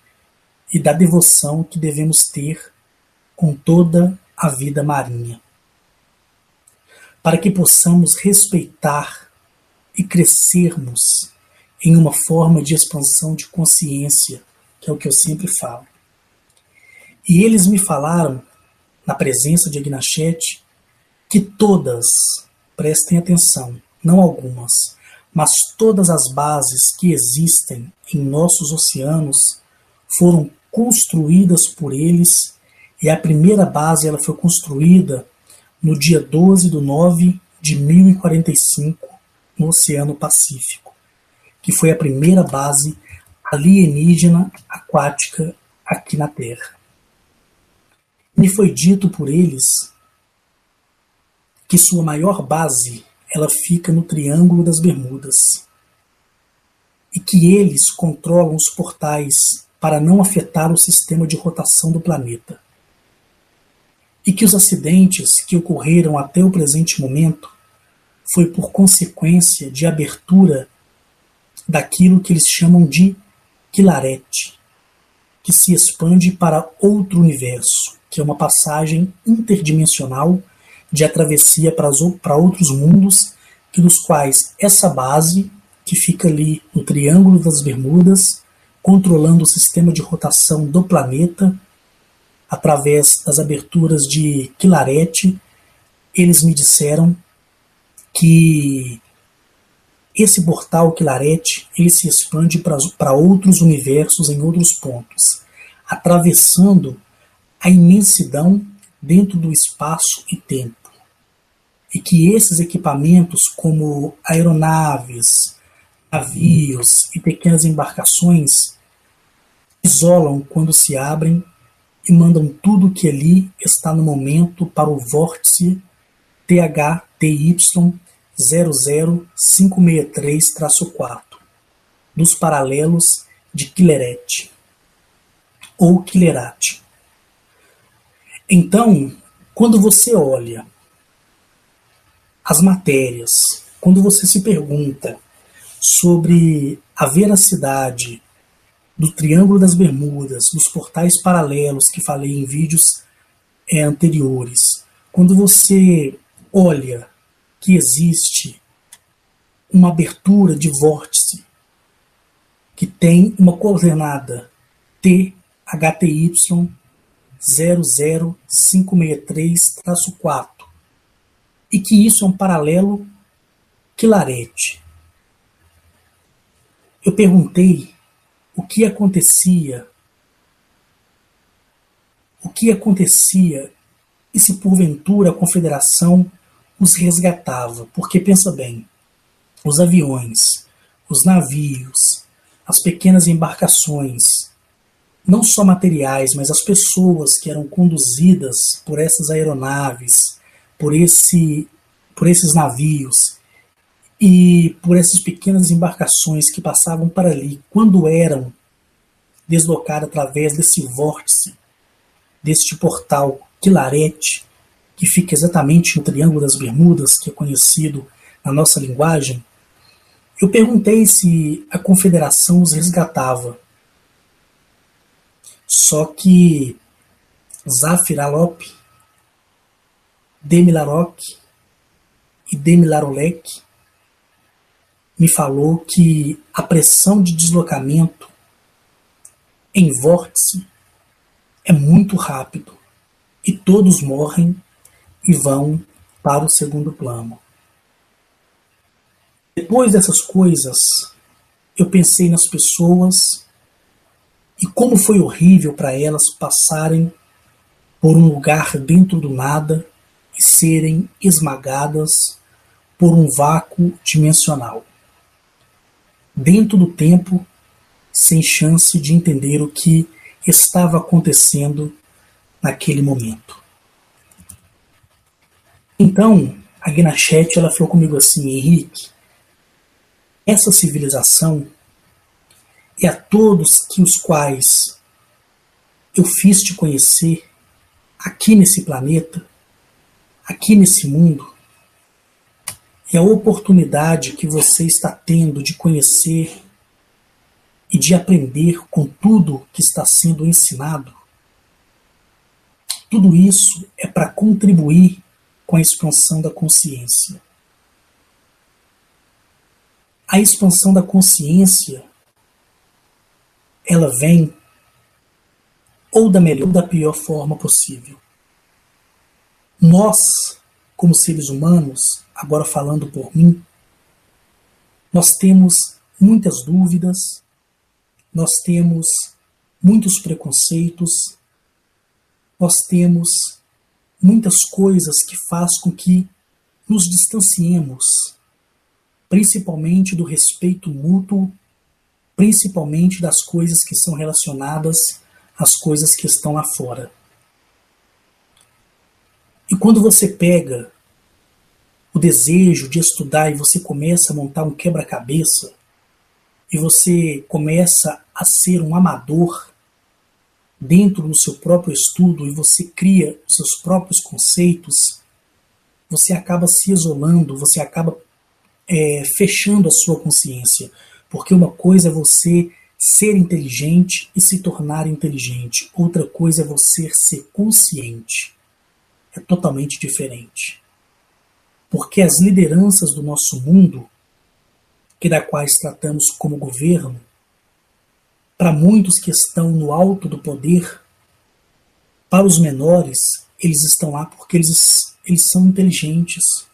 e da devoção que devemos ter com toda a vida marinha, para que possamos respeitar e crescermos em uma forma de expansão de consciência, que é o que eu sempre falo. E eles me falaram, na presença de Agnachete, que todas, prestem atenção, não algumas, mas todas as bases que existem em nossos oceanos foram construídas por eles, e a primeira base ela foi construída no dia 12/9/1045, no Oceano Pacífico, que foi a primeira base alienígena aquática aqui na Terra. Me foi dito por eles que sua maior base ela fica no Triângulo das Bermudas e que eles controlam os portais para não afetar o sistema de rotação do planeta. E que os acidentes que ocorreram até o presente momento foi por consequência de abertura daquilo que eles chamam de Quilarete, que se expande para outro universo, que é uma passagem interdimensional de a travessia para outros mundos, que dos quais essa base, que fica ali no Triângulo das Bermudas, controlando o sistema de rotação do planeta, através das aberturas de Quilarete, eles me disseram que esse portal Quilarete ele se expande para outros universos em outros pontos, atravessando a imensidão dentro do espaço e tempo. E que esses equipamentos, como aeronaves, navios e pequenas embarcações, isolam quando se abrem e mandam tudo que ali está no momento para o vórtice THTY 00563-4 dos paralelos de Quilerete ou Quilerate. Então, quando você olha as matérias, quando você se pergunta sobre a veracidade do Triângulo das Bermudas, dos portais paralelos que falei em vídeos anteriores, quando você olha que existe uma abertura de vórtice que tem uma coordenada THTY 00563-4 e que isso é um paralelo Quilarete. Eu perguntei o que acontecia e se porventura a Confederação os resgatava, porque pensa bem, os aviões, os navios, as pequenas embarcações, não só materiais, mas as pessoas que eram conduzidas por essas aeronaves, por esses navios e por essas pequenas embarcações que passavam para ali, quando eram deslocadas através desse vórtice, deste portal Quilarete, que fica exatamente no Triângulo das Bermudas, que é conhecido na nossa linguagem, eu perguntei se a Confederação os resgatava. Só que Zafir Alop, Demilarok e Demilarolek me falou que a pressão de deslocamento em vórtice é muito rápido e todos morrem e vão para o segundo plano. Depois dessas coisas, eu pensei nas pessoas e como foi horrível para elas passarem por um lugar dentro do nada e serem esmagadas por um vácuo dimensional. Dentro do tempo, sem chance de entender o que estava acontecendo naquele momento. Então, a Agnachete ela falou comigo assim: Henrique, essa civilização e a todos que os quais eu fiz te conhecer, aqui nesse planeta, aqui nesse mundo, e a oportunidade que você está tendo de conhecer e de aprender com tudo que está sendo ensinado, tudo isso é para contribuir com a expansão da consciência. A expansão da consciência, ela vem ou da melhor ou da pior forma possível. Nós, como seres humanos, agora falando por mim, nós temos muitas dúvidas, nós temos muitos preconceitos, nós temos muitas coisas que faz com que nos distanciemos, principalmente do respeito mútuo, principalmente das coisas que são relacionadas às coisas que estão lá fora. E quando você pega o desejo de estudar e você começa a montar um quebra-cabeça, e você começa a ser um amador dentro do seu próprio estudo e você cria os seus próprios conceitos, você acaba se isolando, você acaba fechando a sua consciência. Porque uma coisa é você ser inteligente e se tornar inteligente. Outra coisa é você ser consciente. É totalmente diferente. Porque as lideranças do nosso mundo, que da quais tratamos como governo, para muitos que estão no alto do poder, para os menores, eles estão lá porque eles são inteligentes.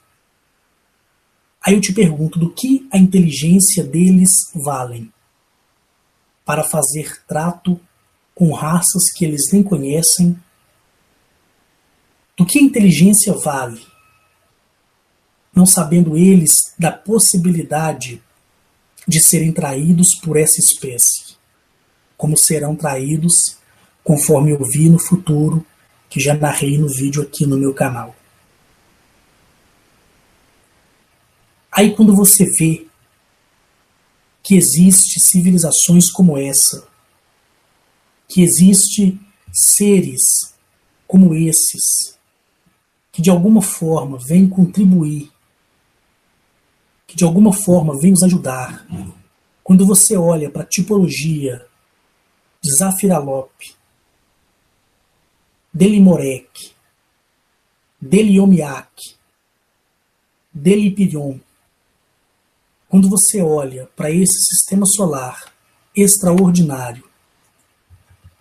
Aí eu te pergunto, do que a inteligência deles valem? Para fazer trato com raças que eles nem conhecem? Do que a inteligência vale? Não sabendo eles da possibilidade de serem traídos por essa espécie, como serão traídos, conforme eu vi no futuro, que já narrei no vídeo aqui no meu canal. Aí quando você vê que existe civilizações como essa, que existe seres como esses, que de alguma forma vêm contribuir, que de alguma forma vêm nos ajudar, quando você olha para a tipologia de Zafiralop, Delimorek, Deliomiak, Delipirion, quando você olha para esse sistema solar extraordinário,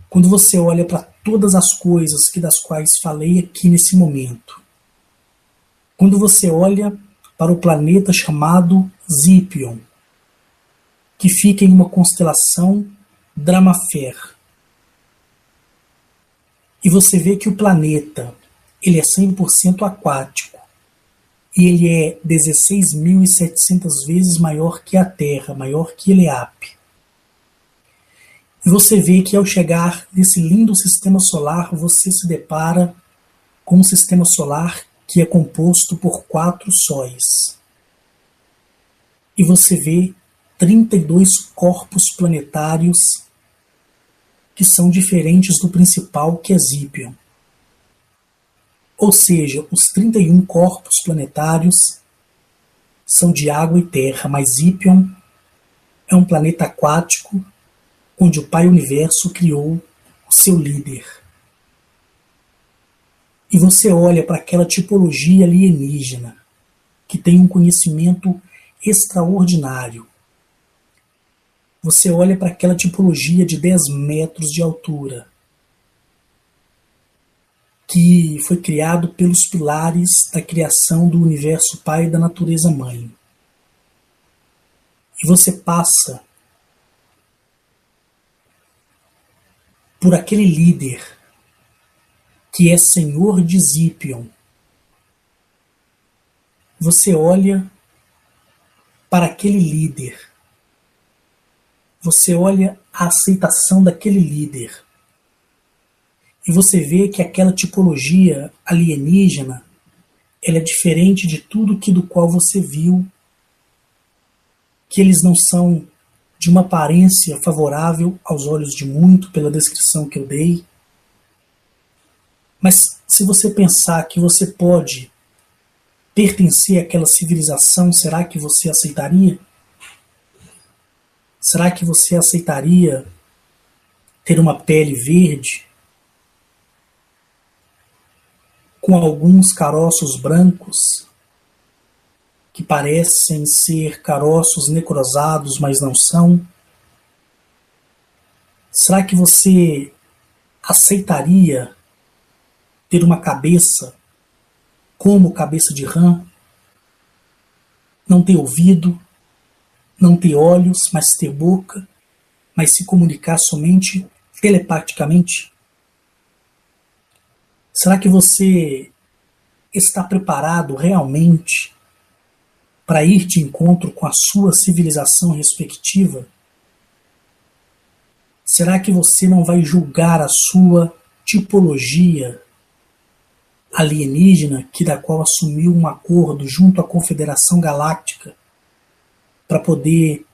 quando você olha para todas as coisas das quais falei aqui nesse momento, quando você olha para o planeta chamado Zipion, que fica em uma constelação Dramafer, e você vê que o planeta ele é 100% aquático, e ele é 16.700 vezes maior que a Terra, maior que Eleap. E você vê que ao chegar nesse lindo sistema solar, você se depara com um sistema solar que é composto por 4 sóis. E você vê 32 corpos planetários que são diferentes do principal, que é Zipion. Ou seja, os 31 corpos planetários são de água e terra, mas Zipion é um planeta aquático onde o Pai Universo criou o seu líder. E você olha para aquela tipologia alienígena, que tem um conhecimento extraordinário. Você olha para aquela tipologia de 10 metros de altura, que foi criado pelos pilares da criação do Universo Pai e da Natureza Mãe. E você passa por aquele líder que é Senhor de Zipion. Você olha para aquele líder. Você olha a aceitação daquele líder. E você vê que aquela tipologia alienígena ela é diferente de tudo do qual você viu, que eles não são de uma aparência favorável aos olhos de muito, pela descrição que eu dei, Mas se você pensar que você pode pertencer àquela civilização, será que você aceitaria? Será que você aceitaria ter uma pele verde, com alguns caroços brancos, que parecem ser caroços necrosados, mas não são? Será que você aceitaria ter uma cabeça como cabeça de rã? Não ter ouvido, não ter olhos, mas ter boca, mas se comunicar somente telepaticamente? Será que você está preparado realmente para ir de encontro com a sua civilização respectiva? Será que você não vai julgar a sua tipologia alienígena, que da qual assumiu um acordo junto à Confederação Galáctica para poder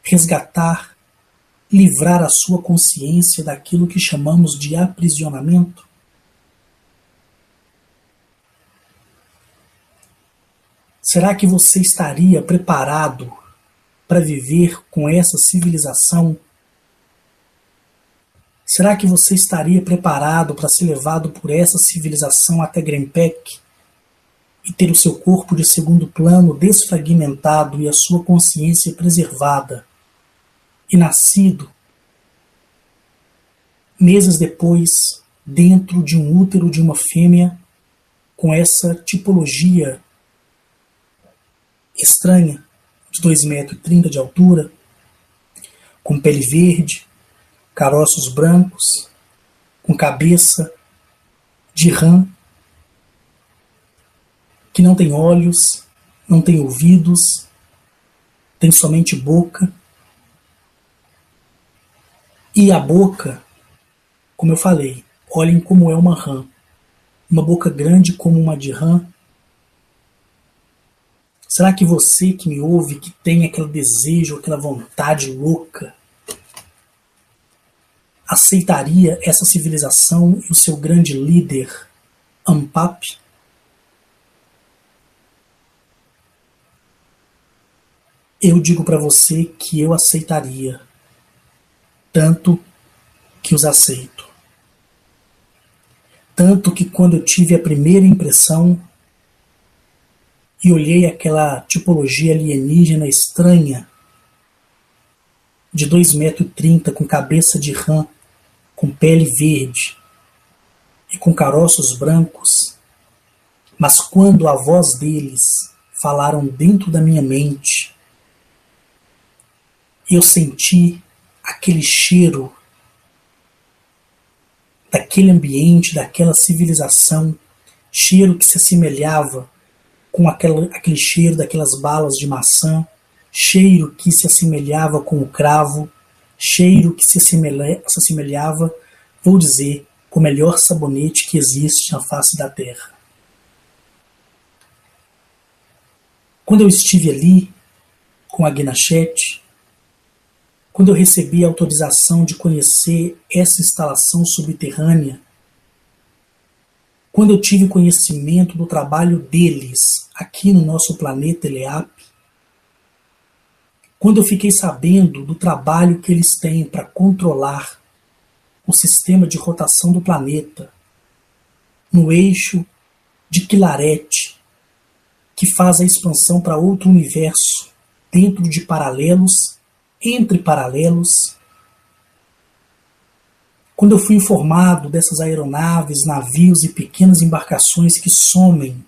resgatar, livrar a sua consciência daquilo que chamamos de aprisionamento? Será que você estaria preparado para viver com essa civilização? Será que você estaria preparado para ser levado por essa civilização até Grempec e ter o seu corpo de segundo plano desfragmentado e a sua consciência preservada e nascido, meses depois, dentro de um útero de uma fêmea com essa tipologia estranha, de 2,30 m de altura, com pele verde, caroços brancos, com cabeça de rã, que não tem olhos, não tem ouvidos, tem somente boca. E a boca, como eu falei, olhem como é uma rã. Uma boca grande como uma de rã. Será que você que me ouve, que tem aquele desejo, aquela vontade louca, aceitaria essa civilização e o seu grande líder, Ampap? Eu digo para você que eu aceitaria, tanto que os aceito. Tanto que quando eu tive a primeira impressão e olhei aquela tipologia alienígena estranha, de 2,30 m, com cabeça de rã, com pele verde e com caroços brancos, mas quando a voz deles falaram dentro da minha mente, eu senti aquele cheiro daquele ambiente, daquela civilização, cheiro que se assemelhava com aquele cheiro daquelas balas de maçã, cheiro que se assemelhava com o cravo, cheiro que se assemelhava, vou dizer, com o melhor sabonete que existe na face da terra. Quando eu estive ali, com a Guinachete, quando eu recebi a autorização de conhecer essa instalação subterrânea, quando eu tive conhecimento do trabalho deles aqui no nosso planeta Eleap, quando eu fiquei sabendo do trabalho que eles têm para controlar o sistema de rotação do planeta no eixo de Quilarete, que faz a expansão para outro universo dentro de paralelos, entre paralelos. Quando eu fui informado dessas aeronaves, navios e pequenas embarcações que somem,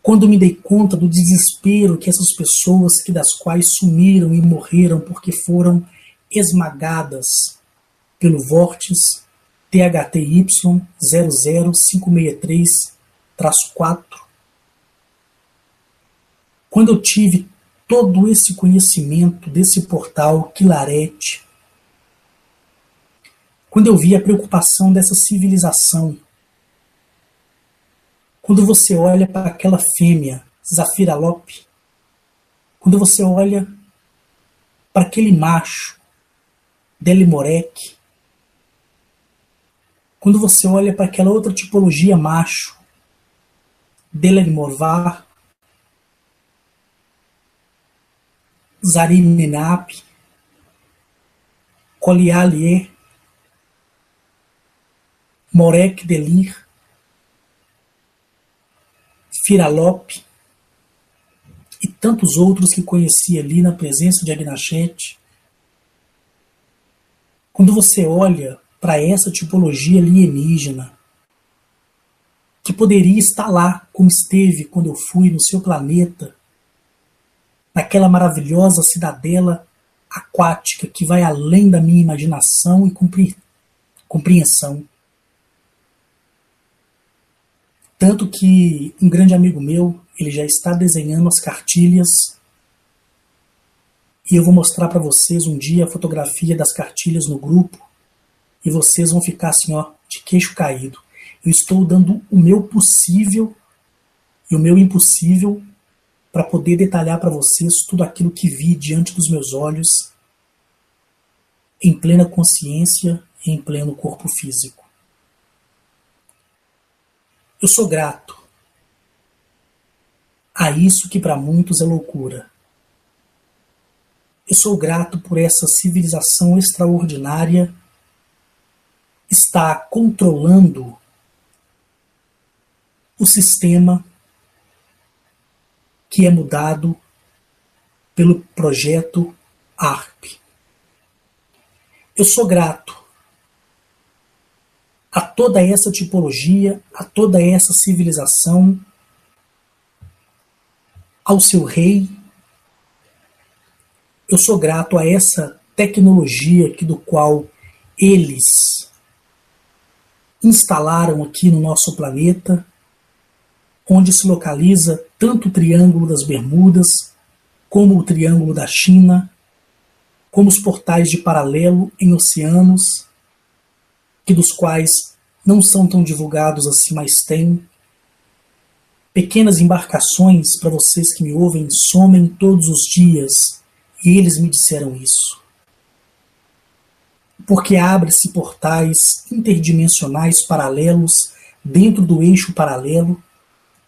quando me dei conta do desespero que essas pessoas das quais sumiram e morreram porque foram esmagadas pelo vórtice THTY 00563-4, quando eu tive todo esse conhecimento desse portal Quilarete, quando eu vi a preocupação dessa civilização, quando você olha para aquela fêmea, Zafiralop, quando você olha para aquele macho, Delimorek, Quando você olha para aquela outra tipologia macho, Delag Morvar, Zarim Ninap, Kolialie, Morek Delir, Firalop e tantos outros que conheci ali na presença de Agnachete. Quando você olha para essa tipologia alienígena, que poderia estar lá, como esteve quando eu fui no seu planeta, naquela maravilhosa cidadela aquática que vai além da minha imaginação e compreensão. Tanto que um grande amigo meu, ele já está desenhando as cartilhas e eu vou mostrar para vocês um dia a fotografia das cartilhas no grupo e vocês vão ficar assim, ó, de queixo caído. Eu estou dando o meu possível e o meu impossível para poder detalhar para vocês tudo aquilo que vi diante dos meus olhos, em plena consciência e em pleno corpo físico. Eu sou grato a isso que para muitos é loucura. Eu sou grato por essa civilização extraordinária estar controlando o sistema que é mudado pelo projeto ARP. Eu sou grato a toda essa tipologia, a toda essa civilização, ao seu rei. Eu sou grato a essa tecnologia do qual eles instalaram aqui no nosso planeta, onde se localiza tanto o Triângulo das Bermudas, como o Triângulo da China, como os portais de paralelo em oceanos, que dos quais não são tão divulgados assim, mas tem. Pequenas embarcações, para vocês que me ouvem, somem todos os dias, e eles me disseram isso. Porque abre-se portais interdimensionais paralelos dentro do eixo paralelo.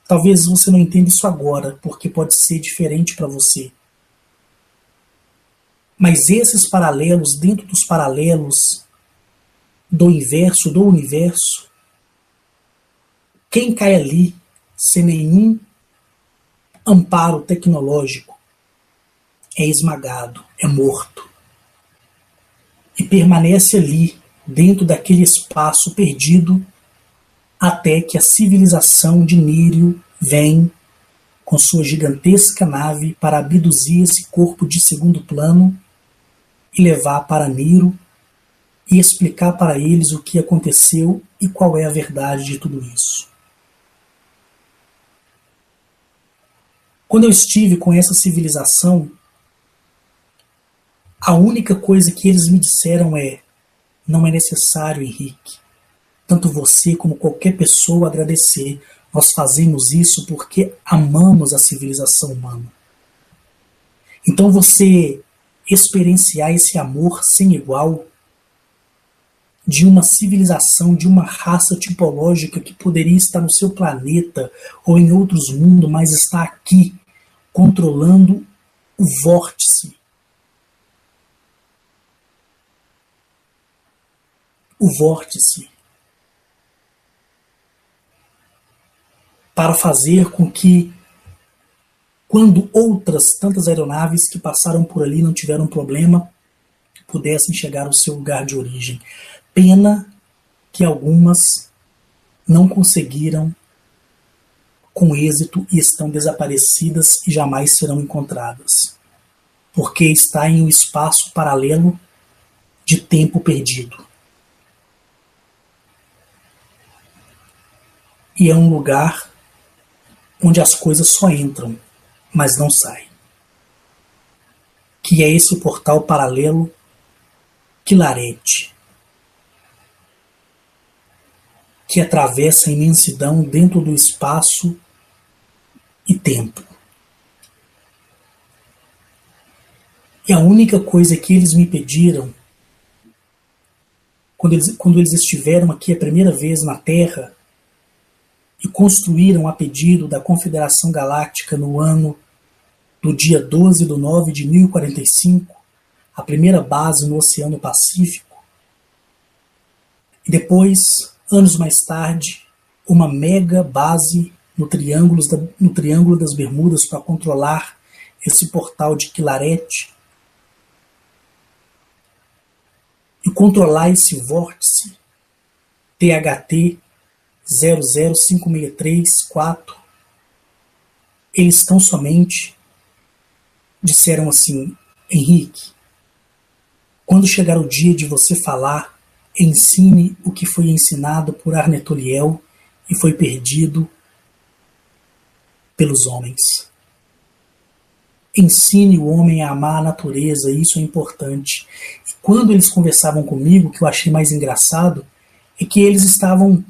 Talvez você não entenda isso agora, porque pode ser diferente para você. Mas esses paralelos, dentro dos paralelos do inverso, do universo, quem cai ali sem nenhum amparo tecnológico é esmagado, é morto. E permanece ali, dentro daquele espaço perdido, até que a civilização de Nírio vem com sua gigantesca nave para abduzir esse corpo de segundo plano e levar para Niro e explicar para eles o que aconteceu e qual é a verdade de tudo isso. Quando eu estive com essa civilização, a única coisa que eles me disseram é: não é necessário, Henrique, tanto você como qualquer pessoa agradecer. Nós fazemos isso porque amamos a civilização humana. Então você experienciar esse amor sem igual de uma civilização, de uma raça tipológica que poderia estar no seu planeta ou em outros mundos, mas está aqui controlando o vórtice. O vórtice. Para fazer com que, quando outras tantas aeronaves que passaram por ali não tiveram problema, pudessem chegar ao seu lugar de origem. Pena que algumas não conseguiram com êxito e estão desaparecidas e jamais serão encontradas, porque está em um espaço paralelo de tempo perdido. E é um lugar onde as coisas só entram, mas não saem. Que é esse portal paralelo Quilarete, que atravessa a imensidão dentro do espaço e tempo. E a única coisa que eles me pediram quando eles estiveram aqui a primeira vez na Terra e construíram a pedido da Confederação Galáctica no ano do dia 12/9/1045, a primeira base no Oceano Pacífico, e depois, anos mais tarde, uma mega base no Triângulo das Bermudas para controlar esse portal de Quilarete e controlar esse vórtice THT 00563-4. Eles tão somente disseram assim: Henrique, quando chegar o dia de você falar, ensine o que foi ensinado por Arnetoliel e foi perdido pelos homens. Ensine o homem a amar a natureza, isso é importante. E quando eles conversavam comigo, o que eu achei mais engraçado é que eles estavam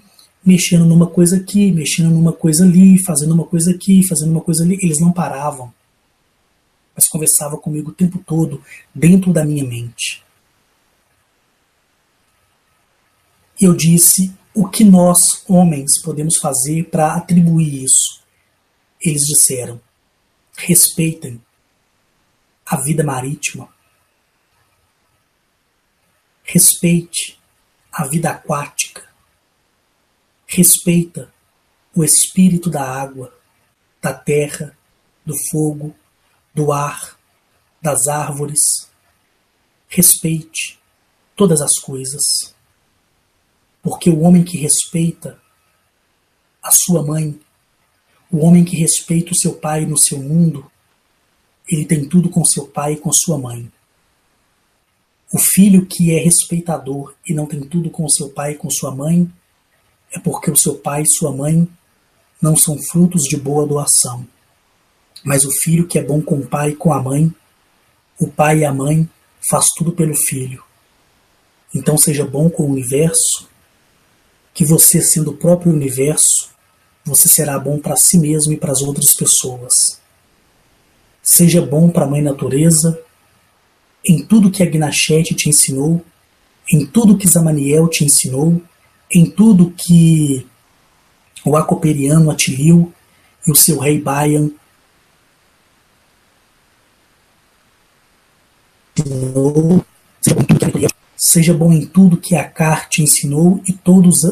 mexendo numa coisa aqui, mexendo numa coisa ali, fazendo uma coisa aqui, fazendo uma coisa ali. Eles não paravam, mas conversavam comigo o tempo todo dentro da minha mente. E eu disse: o que nós, homens, podemos fazer para atribuir isso? Eles disseram: respeitem a vida marítima, respeite a vida aquática, respeita o espírito da água, da terra, do fogo, do ar, das árvores. Respeite todas as coisas, porque o homem que respeita a sua mãe, o homem que respeita o seu pai no seu mundo, ele tem tudo com seu pai e com sua mãe. O filho que é respeitador e não tem tudo com seu pai e com sua mãe, é porque o seu pai e sua mãe não são frutos de boa doação. Mas o filho que é bom com o pai e com a mãe, o pai e a mãe faz tudo pelo filho. Então seja bom com o universo, que você, sendo o próprio universo, você será bom para si mesmo e para as outras pessoas. Seja bom para a Mãe Natureza, em tudo que a Gnachete te ensinou, em tudo que Zamaniel te ensinou, em tudo que o Acoperiano Atiliu e o seu rei Bayan ensinou. Seja bom em tudo que a Car te ensinou e todos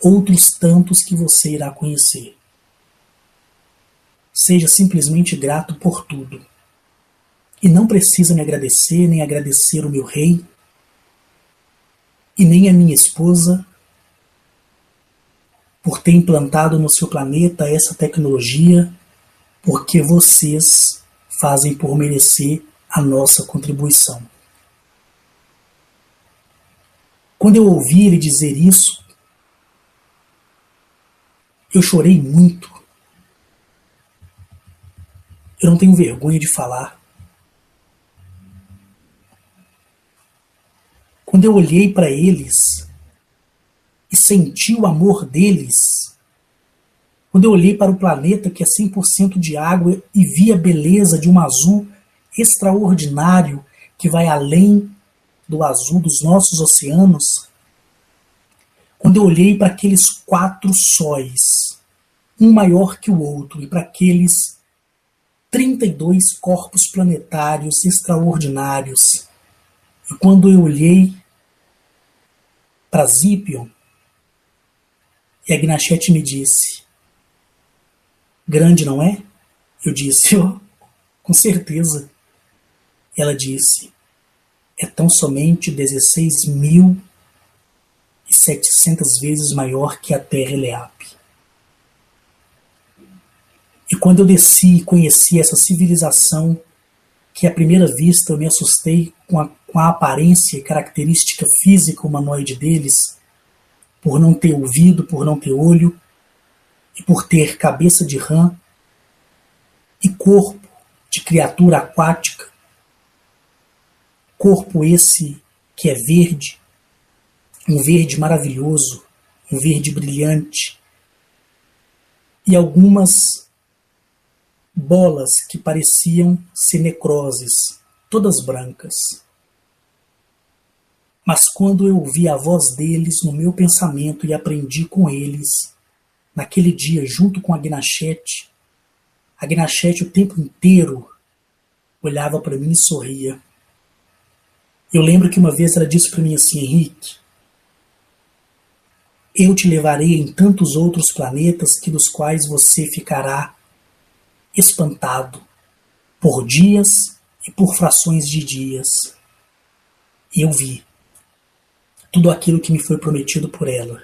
outros tantos que você irá conhecer. Seja simplesmente grato por tudo. E não precisa me agradecer, nem agradecer o meu rei, e nem a minha esposa, por ter implantado no seu planeta essa tecnologia, porque vocês fazem por merecer a nossa contribuição. Quando eu ouvi ele dizer isso, eu chorei muito. Eu não tenho vergonha de falar. Quando eu olhei para eles e senti o amor deles, quando eu olhei para o planeta que é 100% de água e vi a beleza de um azul extraordinário que vai além do azul dos nossos oceanos, quando eu olhei para aqueles 4 sóis, um maior que o outro, e para aqueles 32 corpos planetários extraordinários, e quando eu olhei para Zipion, e a Gnachete me disse: grande, não é? Eu disse: oh, com certeza. Ela disse: é tão somente 16.700 vezes maior que a Terra Eleap. E quando eu desci e conheci essa civilização, que à primeira vista eu me assustei com a aparência e característica física humanoide deles, por não ter ouvido, por não ter olho, e por ter cabeça de rã e corpo de criatura aquática, corpo esse que é verde, um verde maravilhoso, um verde brilhante, e algumas bolas que pareciam ser necroses, todas brancas. Mas quando eu ouvi a voz deles no meu pensamento e aprendi com eles, naquele dia, junto com a Gnachete o tempo inteiro olhava para mim e sorria. Eu lembro que uma vez ela disse para mim assim: Henrique, eu te levarei em tantos outros planetas que dos quais você ficará espantado por dias e por frações de dias. E eu vi tudo aquilo que me foi prometido por ela.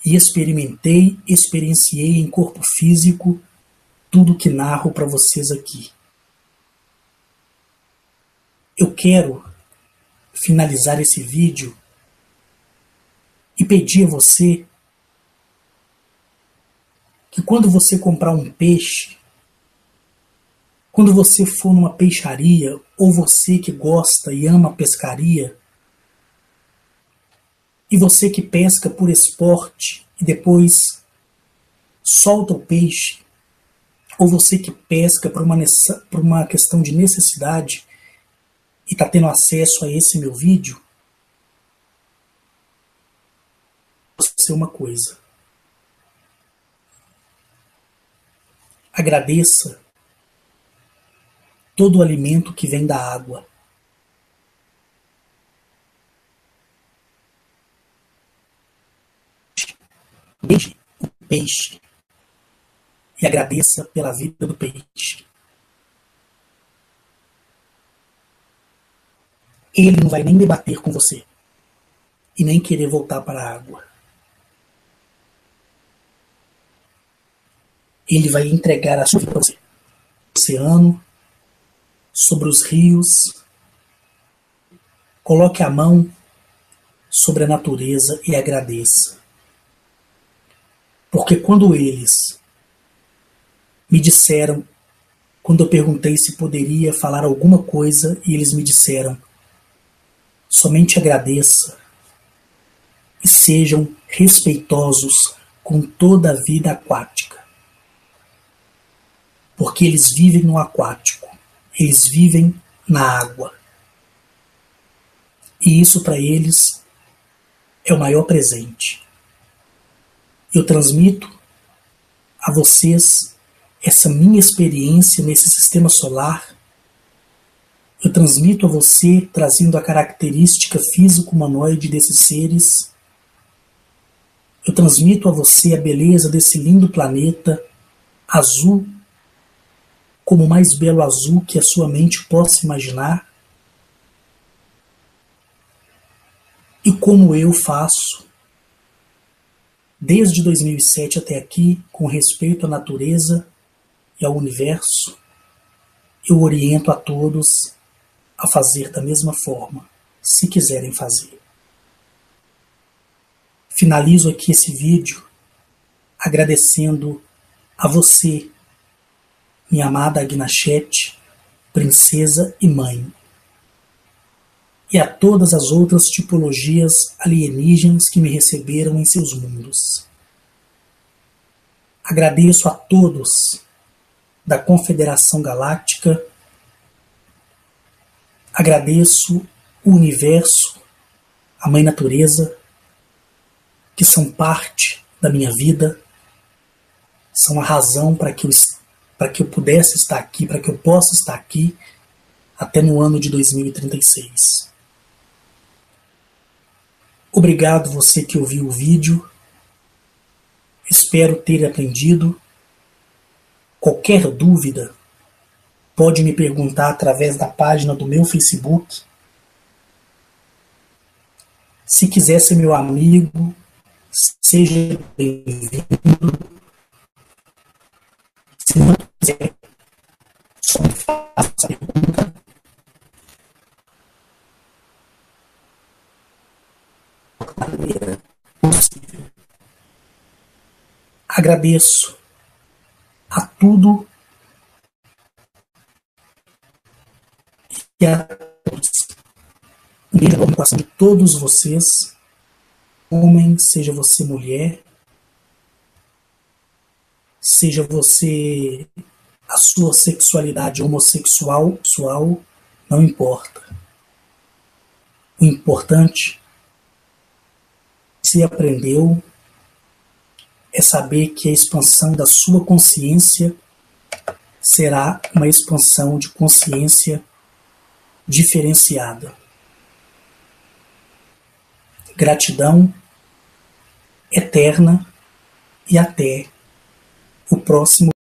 E experienciei em corpo físico tudo que narro para vocês aqui. Eu quero finalizar esse vídeo e pedir a você que quando você comprar um peixe, quando você for numa peixaria, ou você que gosta e ama pescaria, e você que pesca por esporte e depois solta o peixe, ou você que pesca por uma questão de necessidade e está tendo acesso a esse meu vídeo, você uma coisa. Agradeça todo o alimento que vem da água. Beije o peixe e agradeça pela vida do peixe. Ele não vai nem debater com você e nem querer voltar para a água. Ele vai entregar a sua vida para você. O oceano, sobre os rios. Coloque a mão sobre a natureza e agradeça. Porque quando eles me disseram, quando eu perguntei se poderia falar alguma coisa, e eles me disseram: somente agradeça e sejam respeitosos com toda a vida aquática. Porque eles vivem no aquático, eles vivem na água. E isso para eles é o maior presente. Eu transmito a vocês essa minha experiência nesse sistema solar. Eu transmito a você trazendo a característica físico-humanoide desses seres. Eu transmito a você a beleza desse lindo planeta azul, como o mais belo azul que a sua mente possa imaginar. E como eu faço, desde 2007 até aqui, com respeito à natureza e ao universo, eu oriento a todos a fazer da mesma forma, se quiserem fazer. Finalizo aqui esse vídeo agradecendo a você, minha amada Gnachete, princesa e mãe, e a todas as outras tipologias alienígenas que me receberam em seus mundos. Agradeço a todos da Confederação Galáctica, agradeço o universo, a Mãe Natureza, que são parte da minha vida, são a razão para que eu pudesse estar aqui, para que eu possa estar aqui até no ano de 2036. Obrigado você que ouviu o vídeo. Espero ter aprendido. Qualquer dúvida, pode me perguntar através da página do meu Facebook. Se quiser ser meu amigo, seja bem-vindo. Se não quiser, só me faça a pergunta. Agradeço a tudo e a todos. Um beijo no coração de todos vocês, homem, seja você mulher, seja você a sua sexualidade homossexual, não importa. O importante, se aprendeu, é saber que a expansão da sua consciência será uma expansão de consciência diferenciada. Gratidão eterna e até o próximo